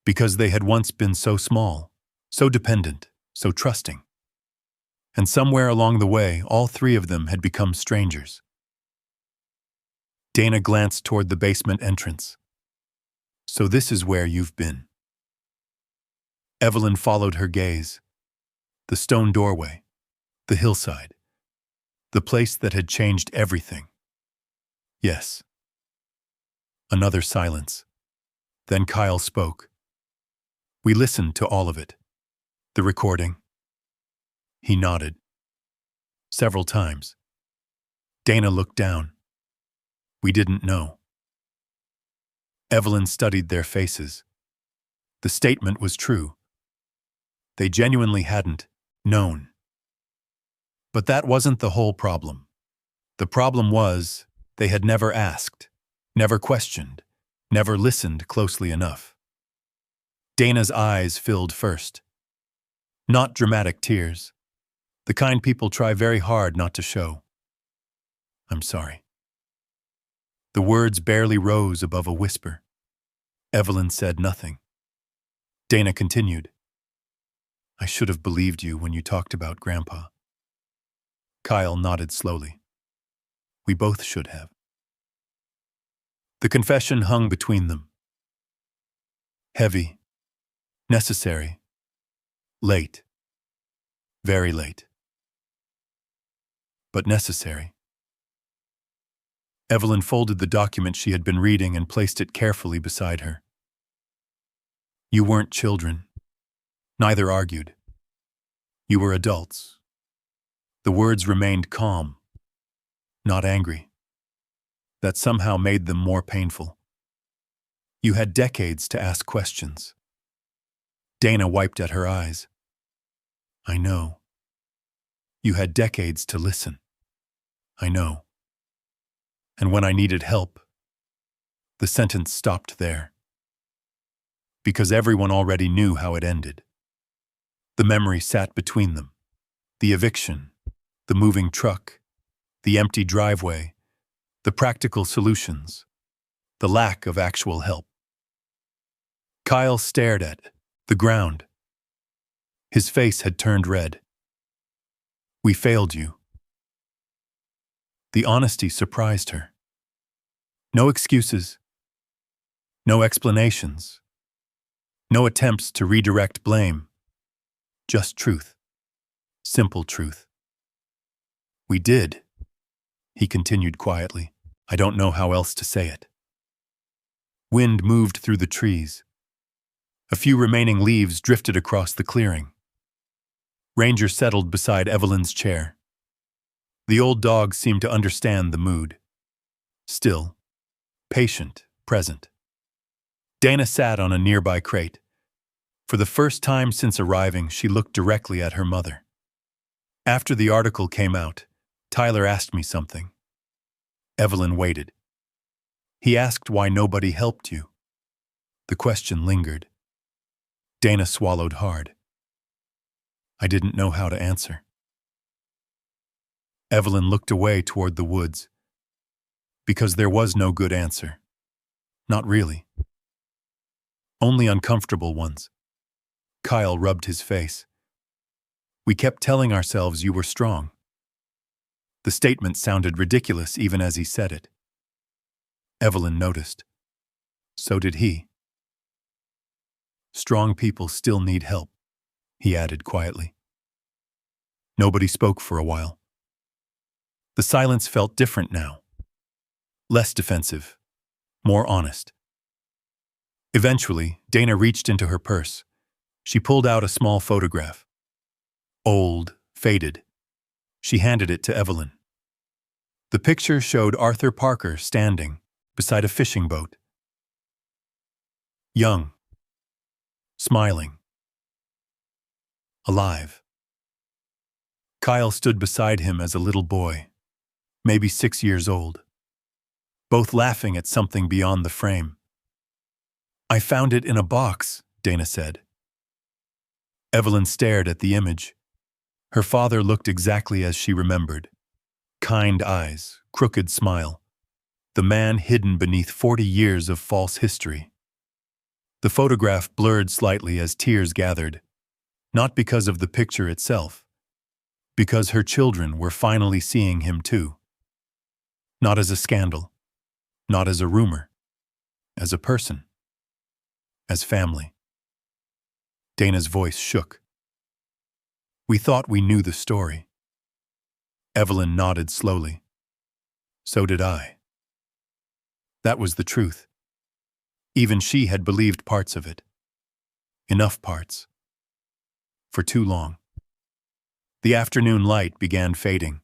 because they had once been so small, so dependent, so trusting. And somewhere along the way, all three of them had become strangers. Dana glanced toward the basement entrance. "So this is where you've been." Evelyn followed her gaze. The stone doorway, the hillside, the place that had changed everything. Yes. Another silence. Then Kyle spoke. "We listened to all of it. The recording." He nodded. "Several times." Dana looked down. "We didn't know." Evelyn studied their faces. The statement was true. They genuinely hadn't known. But that wasn't the whole problem. The problem was they had never asked, never questioned, never listened closely enough. Dana's eyes filled first. Not dramatic tears. The kind people try very hard not to show. "I'm sorry." The words barely rose above a whisper. Evelyn said nothing. Dana continued. "I should have believed you when you talked about Grandpa." Kyle nodded slowly. "We both should have." The confession hung between them. Heavy. Necessary. Late. Very late. But necessary. Evelyn folded the document she had been reading and placed it carefully beside her. "You weren't children." Neither argued. "You were adults." The words remained calm, not angry. That somehow made them more painful. "You had decades to ask questions." Dana wiped at her eyes. "I know." "You had decades to listen." "I know." "And when I needed help." The sentence stopped there. Because everyone already knew how it ended. The memory sat between them. The eviction, the moving truck, the empty driveway, the practical solutions, the lack of actual help. Kyle stared at the ground. His face had turned red. "We failed you." The honesty surprised her. No excuses, no explanations, no attempts to redirect blame. Just truth. Simple truth. "We did," he continued quietly. "I don't know how else to say it." Wind moved through the trees. A few remaining leaves drifted across the clearing. Ranger settled beside Evelyn's chair. The old dog seemed to understand the mood. Still, patient, present. Dana sat on a nearby crate. For the first time since arriving, she looked directly at her mother. "After the article came out, Tyler asked me something." Evelyn waited. "He asked why nobody helped you." The question lingered. Dana swallowed hard. "I didn't know how to answer." Evelyn looked away toward the woods. Because there was no good answer. Not really. Only uncomfortable ones. Kyle rubbed his face. "We kept telling ourselves you were strong." The statement sounded ridiculous even as he said it. Evelyn noticed. So did he. "Strong people still need help," he added quietly. Nobody spoke for a while. The silence felt different now. Less defensive. More honest. Eventually, Dana reached into her purse. She pulled out a small photograph. Old, faded. She handed it to Evelyn. The picture showed Arthur Parker standing beside a fishing boat. Young. Smiling. Alive. Kyle stood beside him as a little boy, maybe 6 years old, both laughing at something beyond the frame. "I found it in a box," Dana said. Evelyn stared at the image. Her father looked exactly as she remembered. Kind eyes, crooked smile. The man hidden beneath 40 years of false history. The photograph blurred slightly as tears gathered, not because of the picture itself, because her children were finally seeing him too. Not as a scandal, not as a rumor, as a person, as family. Dana's voice shook. "We thought we knew the story." Evelyn nodded slowly. "So did I." That was the truth. Even she had believed parts of it. Enough parts. For too long. The afternoon light began fading.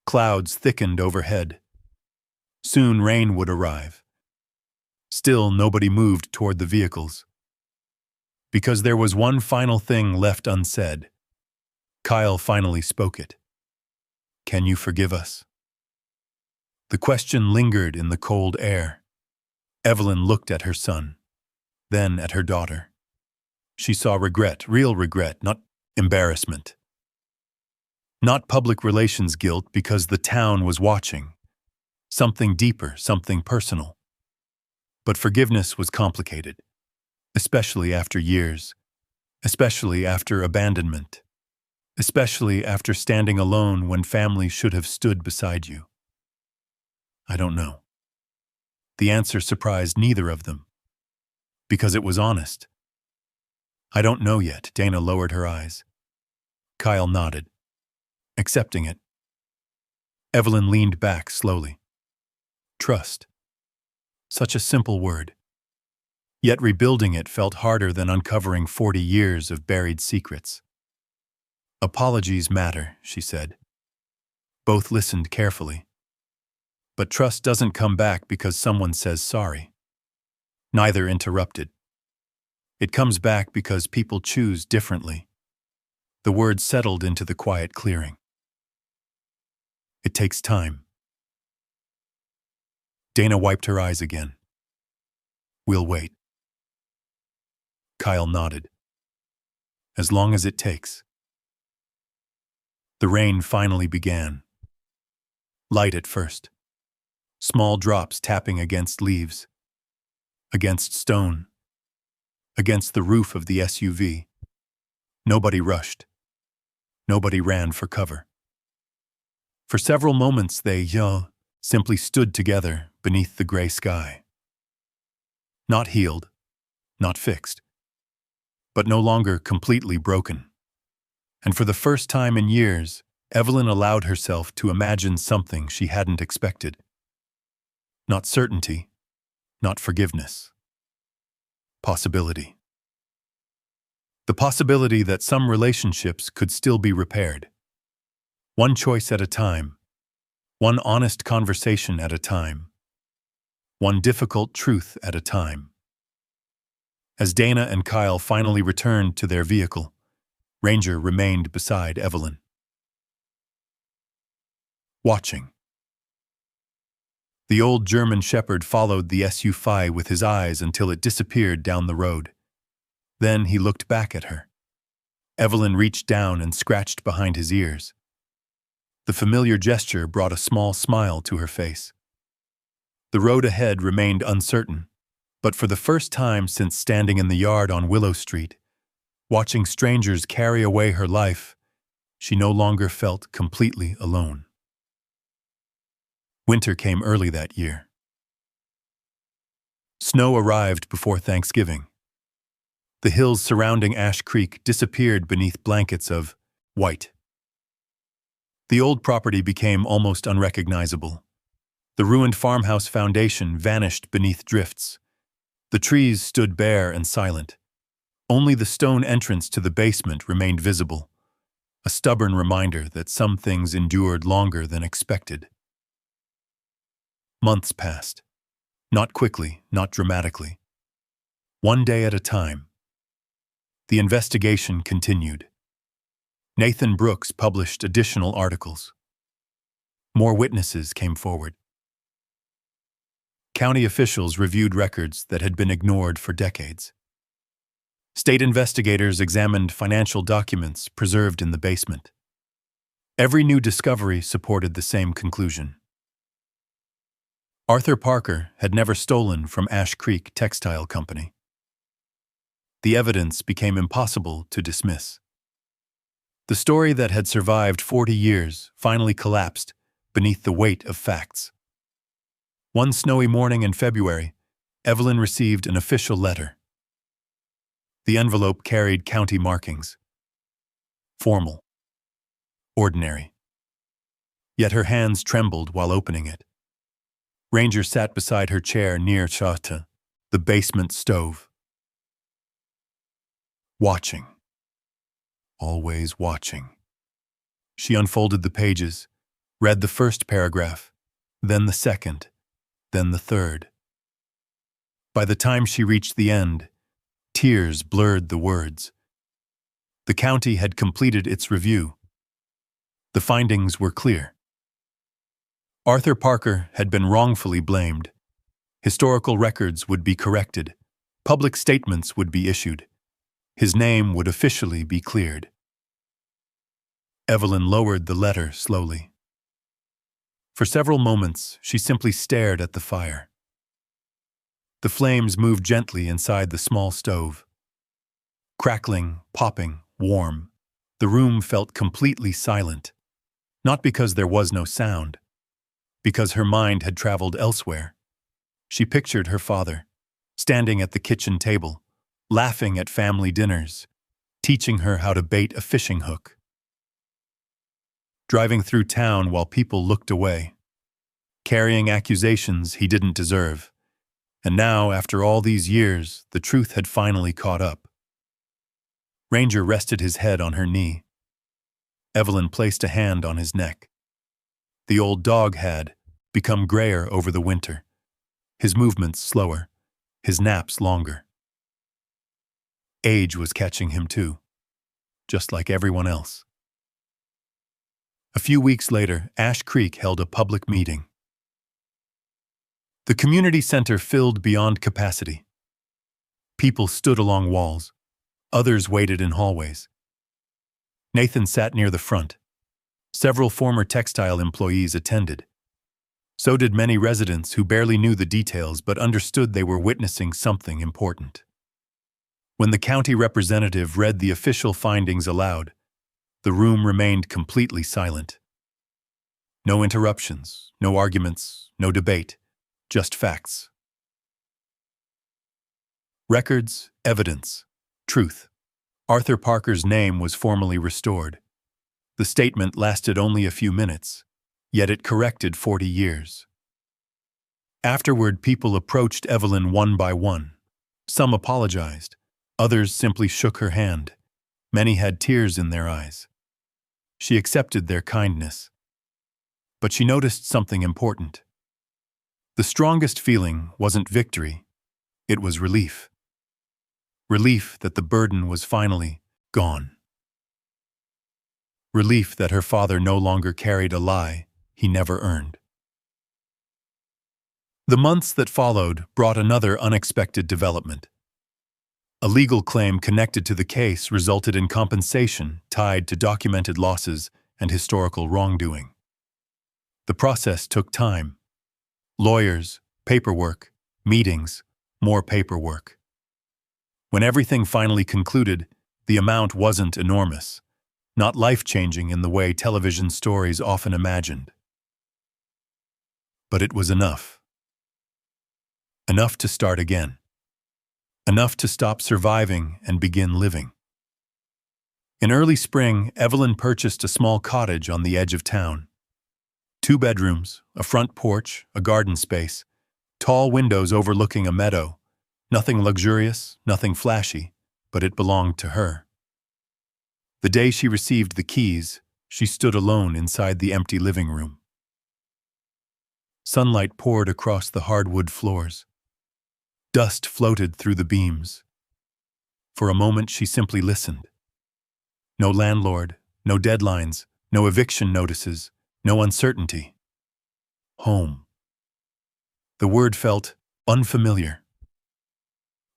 Clouds thickened overhead. Soon rain would arrive. Still, nobody moved toward the vehicles. Because there was one final thing left unsaid. Kyle finally spoke it. "Can you forgive us?" The question lingered in the cold air. Evelyn looked at her son, then at her daughter. She saw regret, real regret, not embarrassment. Not public relations guilt because the town was watching. Something deeper, something personal. But forgiveness was complicated, especially after years, especially after abandonment, especially after standing alone when family should have stood beside you. "I don't know." The answer surprised neither of them, because it was honest. "I don't know yet." Dana lowered her eyes. Kyle nodded, accepting it. Evelyn leaned back slowly. Trust. Such a simple word. Yet rebuilding it felt harder than uncovering 40 years of buried secrets. "Apologies matter," she said. Both listened carefully. But trust doesn't come back because someone says sorry. Neither interrupted. It comes back because people choose differently. The words settled into the quiet clearing. It takes time. Dana wiped her eyes again. "We'll wait." Kyle nodded. "As long as it takes." The rain finally began. Light at first. Small drops tapping against leaves, against stone, against the roof of the SUV. Nobody rushed. Nobody ran for cover. For several moments they simply stood together beneath the gray sky. Not healed, not fixed, but no longer completely broken. And for the first time in years, Evelyn allowed herself to imagine something she hadn't expected. Not certainty, not forgiveness. Possibility. The possibility that some relationships could still be repaired. One choice at a time. One honest conversation at a time. One difficult truth at a time. As Dana and Kyle finally returned to their vehicle, Ranger remained beside Evelyn. Watching. The old German shepherd followed the SUV with his eyes until it disappeared down the road. Then he looked back at her. Evelyn reached down and scratched behind his ears. The familiar gesture brought a small smile to her face. The road ahead remained uncertain, but for the first time since standing in the yard on Willow Street, watching strangers carry away her life, she no longer felt completely alone. Winter came early that year. Snow arrived before Thanksgiving. The hills surrounding Ash Creek disappeared beneath blankets of white. The old property became almost unrecognizable. The ruined farmhouse foundation vanished beneath drifts. The trees stood bare and silent. Only the stone entrance to the basement remained visible, a stubborn reminder that some things endured longer than expected. Months passed. Not quickly, not dramatically. One day at a time. The investigation continued. Nathan Brooks published additional articles. More witnesses came forward. County officials reviewed records that had been ignored for decades. State investigators examined financial documents preserved in the basement. Every new discovery supported the same conclusion. Arthur Parker had never stolen from Ash Creek Textile Company. The evidence became impossible to dismiss. The story that had survived 40 years finally collapsed beneath the weight of facts. One snowy morning in February, Evelyn received an official letter. The envelope carried county markings. Formal. Ordinary. Yet her hands trembled while opening it. Ranger sat beside her chair near Chata, the basement stove. Watching. Always watching. She unfolded the pages, read the first paragraph, then the second, then the third. By the time she reached the end, tears blurred the words. The county had completed its review. The findings were clear. Arthur Parker had been wrongfully blamed. Historical records would be corrected. Public statements would be issued. His name would officially be cleared. Evelyn lowered the letter slowly. For several moments, she simply stared at the fire. The flames moved gently inside the small stove. Crackling, popping, warm, the room felt completely silent. Not because there was no sound, because her mind had traveled elsewhere. She pictured her father, standing at the kitchen table, laughing at family dinners, teaching her how to bait a fishing hook. Driving through town while people looked away, carrying accusations he didn't deserve. And now, after all these years, the truth had finally caught up. Ranger rested his head on her knee. Evelyn placed a hand on his neck. The old dog had become grayer over the winter, his movements slower, his naps longer. Age was catching him too, just like everyone else. A few weeks later, Ash Creek held a public meeting. The community center filled beyond capacity. People stood along walls. Others waited in hallways. Nathan sat near the front. Several former textile employees attended. So did many residents who barely knew the details but understood they were witnessing something important. When the county representative read the official findings aloud, the room remained completely silent. No interruptions, no arguments, no debate, just facts. Records, evidence, truth. Arthur Parker's name was formally restored. The statement lasted only a few minutes, yet it corrected 40 years. Afterward, people approached Evelyn one by one. Some apologized. Others simply shook her hand. Many had tears in their eyes. She accepted their kindness. But she noticed something important. The strongest feeling wasn't victory. It was relief. Relief that the burden was finally gone. Relief that her father no longer carried a lie he never earned. The months that followed brought another unexpected development. A legal claim connected to the case resulted in compensation tied to documented losses and historical wrongdoing. The process took time. Lawyers, paperwork, meetings, more paperwork. When everything finally concluded, the amount wasn't enormous, not life-changing in the way television stories often imagined. But it was enough. Enough to start again. Enough to stop surviving and begin living. In early spring, Evelyn purchased a small cottage on the edge of town. 2 bedrooms, a front porch, a garden space, tall windows overlooking a meadow. Nothing luxurious, nothing flashy, but it belonged to her. The day she received the keys, she stood alone inside the empty living room. Sunlight poured across the hardwood floors. Dust floated through the beams. For a moment, she simply listened. No landlord, no deadlines, no eviction notices, no uncertainty. Home. The word felt unfamiliar.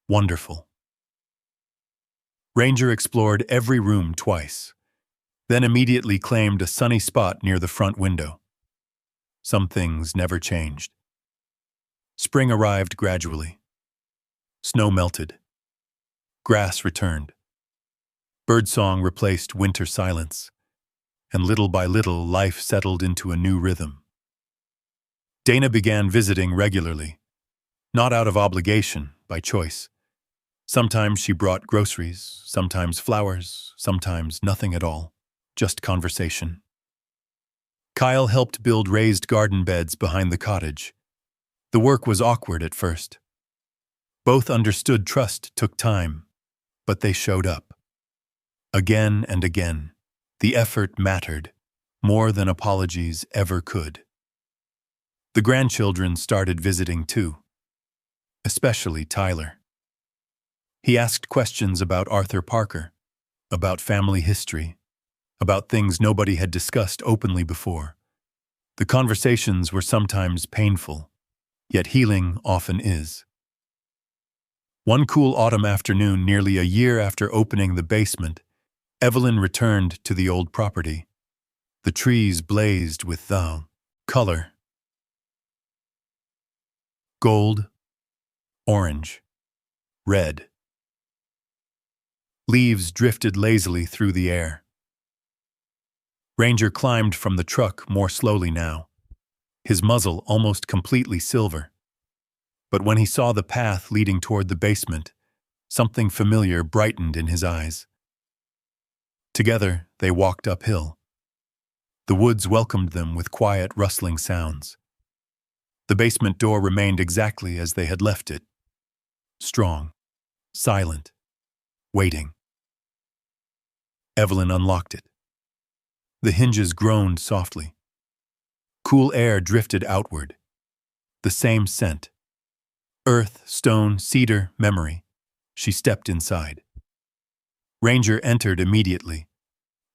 Wonderful. Ranger explored every room twice, then immediately claimed a sunny spot near the front window. Some things never changed. Spring arrived gradually. Snow melted. Grass returned. Birdsong replaced winter silence, and little by little life settled into a new rhythm. Dana began visiting regularly, not out of obligation, by choice. Sometimes she brought groceries, sometimes flowers, sometimes nothing at all, just conversation. Kyle helped build raised garden beds behind the cottage. The work was awkward at first. Both understood trust took time, but they showed up. Again and again, the effort mattered, more than apologies ever could. The grandchildren started visiting too, especially Tyler. He asked questions about Arthur Parker, about family history, about things nobody had discussed openly before. The conversations were sometimes painful, yet healing often is. One cool autumn afternoon, nearly a year after opening the basement, Evelyn returned to the old property. The trees blazed with color. Gold, orange, red. Leaves drifted lazily through the air. Ranger climbed from the truck more slowly now, his muzzle almost completely silver. But when he saw the path leading toward the basement, something familiar brightened in his eyes. Together, they walked uphill. The woods welcomed them with quiet, rustling sounds. The basement door remained exactly as they had left it. Strong, silent, waiting. Evelyn unlocked it. The hinges groaned softly. Cool air drifted outward. The same scent. Earth, stone, cedar, memory. She stepped inside. Ranger entered immediately.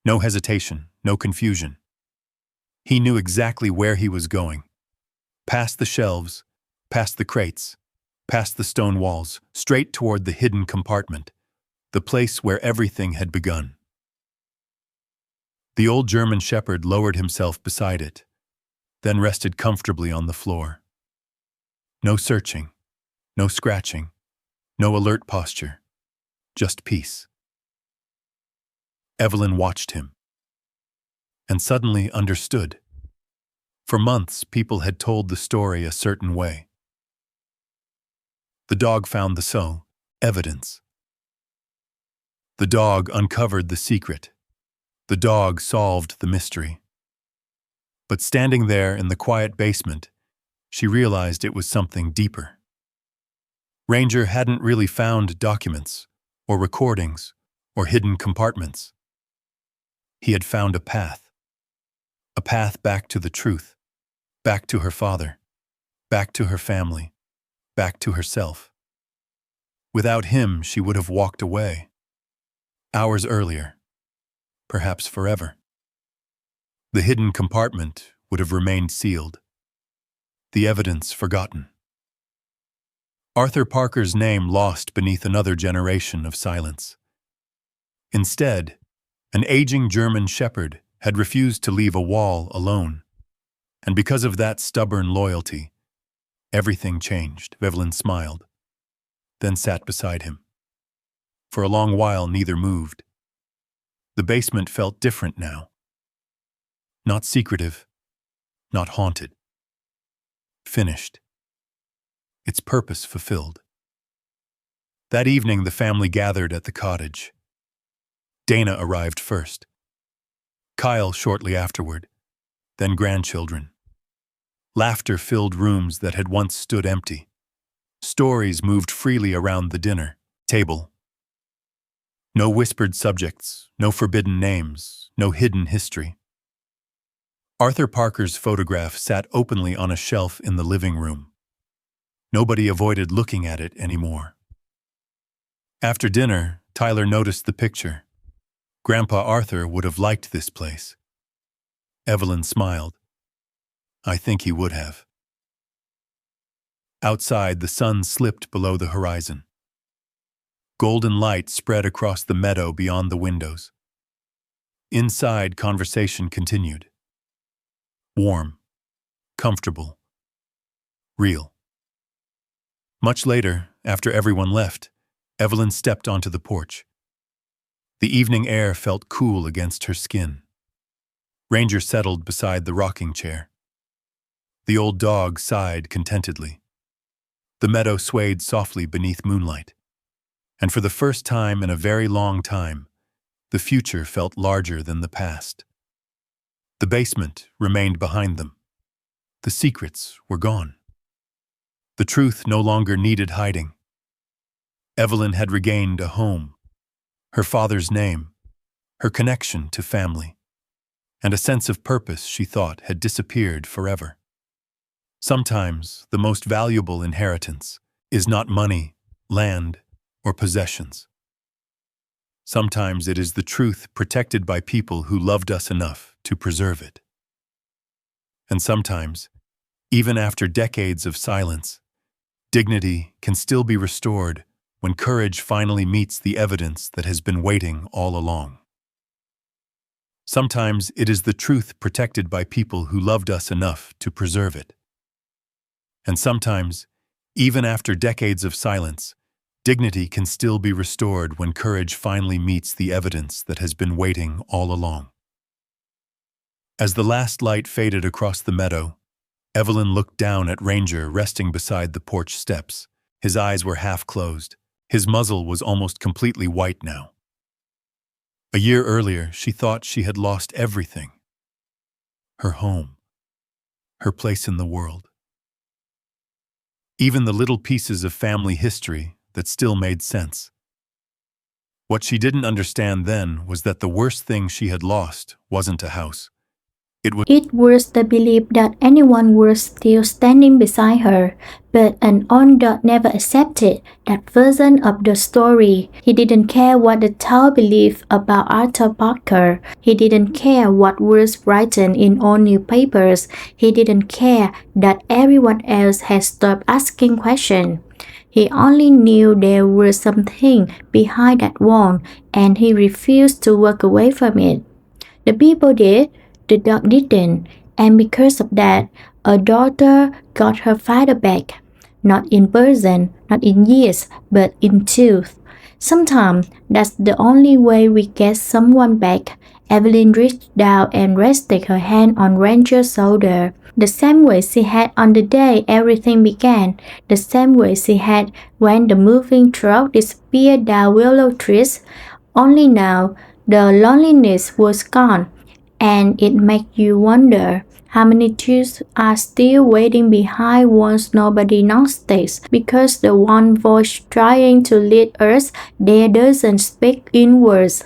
No hesitation, no confusion. He knew exactly where he was going. Past the shelves, past the crates, past the stone walls, straight toward the hidden compartment, the place where everything had begun. The old German shepherd lowered himself beside it, then rested comfortably on the floor. No searching, no scratching, no alert posture, just peace. Evelyn watched him and suddenly understood. For months, people had told the story a certain way. The dog found the evidence. The dog uncovered the secret. The dog solved the mystery. But standing there in the quiet basement, she realized it was something deeper. Ranger hadn't really found documents, or recordings, or hidden compartments. He had found a path back to the truth, back to her father, back to her family, back to herself. Without him, she would have walked away. Hours earlier, perhaps forever. The hidden compartment would have remained sealed, the evidence forgotten. Arthur Parker's name lost beneath another generation of silence. Instead, an aging German shepherd had refused to leave a wall alone, and because of that stubborn loyalty, everything changed. Evelyn smiled, then sat beside him. For a long while, neither moved. The basement felt different now. Not secretive, not haunted. Finished. Its purpose fulfilled. That evening, the family gathered at the cottage. Dana arrived first. Kyle shortly afterward, then grandchildren. Laughter filled rooms that had once stood empty. Stories moved freely around the dinner table. No whispered subjects, no forbidden names, no hidden history. Arthur Parker's photograph sat openly on a shelf in the living room. Nobody avoided looking at it anymore. After dinner, Tyler noticed the picture. Grandpa Arthur would have liked this place. Evelyn smiled. I think he would have. Outside, the sun slipped below the horizon. Golden light spread across the meadow beyond the windows. Inside, conversation continued. Warm, comfortable, real. Much later, after everyone left, Evelyn stepped onto the porch. The evening air felt cool against her skin. Ranger settled beside the rocking chair. The old dog sighed contentedly. The meadow swayed softly beneath moonlight. And for the first time in a very long time, the future felt larger than the past. The basement remained behind them. The secrets were gone. The truth no longer needed hiding. Evelyn had regained a home, her father's name, her connection to family, and a sense of purpose she thought had disappeared forever. Sometimes the most valuable inheritance is not money, land, or possessions. Sometimes it is the truth protected by people who loved us enough to preserve it. And sometimes, even after decades of silence, dignity can still be restored when courage finally meets the evidence that has been waiting all along. Sometimes it is the truth protected by people who loved us enough to preserve it. And sometimes, even after decades of silence, dignity can still be restored when courage finally meets the evidence that has been waiting all along. As the last light faded across the meadow, Evelyn looked down at Ranger resting beside the porch steps. His eyes were half closed. His muzzle was almost completely white now. A year earlier, she thought she had lost everything. Her home, her place in the world. Even the little pieces of family history that still made sense. What she didn't understand then was that the worst thing she had lost wasn't a house. It was the belief that anyone was still standing beside her, but an old dog never accepted that version of the story. He didn't care what the town believed about Arthur Parker. He didn't care what was written in old newspapers. He didn't care that everyone else had stopped asking questions. He only knew there was something behind that wall, and he refused to walk away from it. The people did. The dog didn't, and because of that, a daughter got her father back. Not in person, not in years, but in truth. Sometimes that's the only way we get someone back. Evelyn reached down and rested her hand on Ranger's shoulder, the same way she had on the day everything began, the same way she had when the moving truck disappeared down Willow Trees. Only now, the loneliness was gone, and it makes you wonder how many truths are still waiting behind once nobody notices, because the one voice trying to lead us there doesn't speak in words.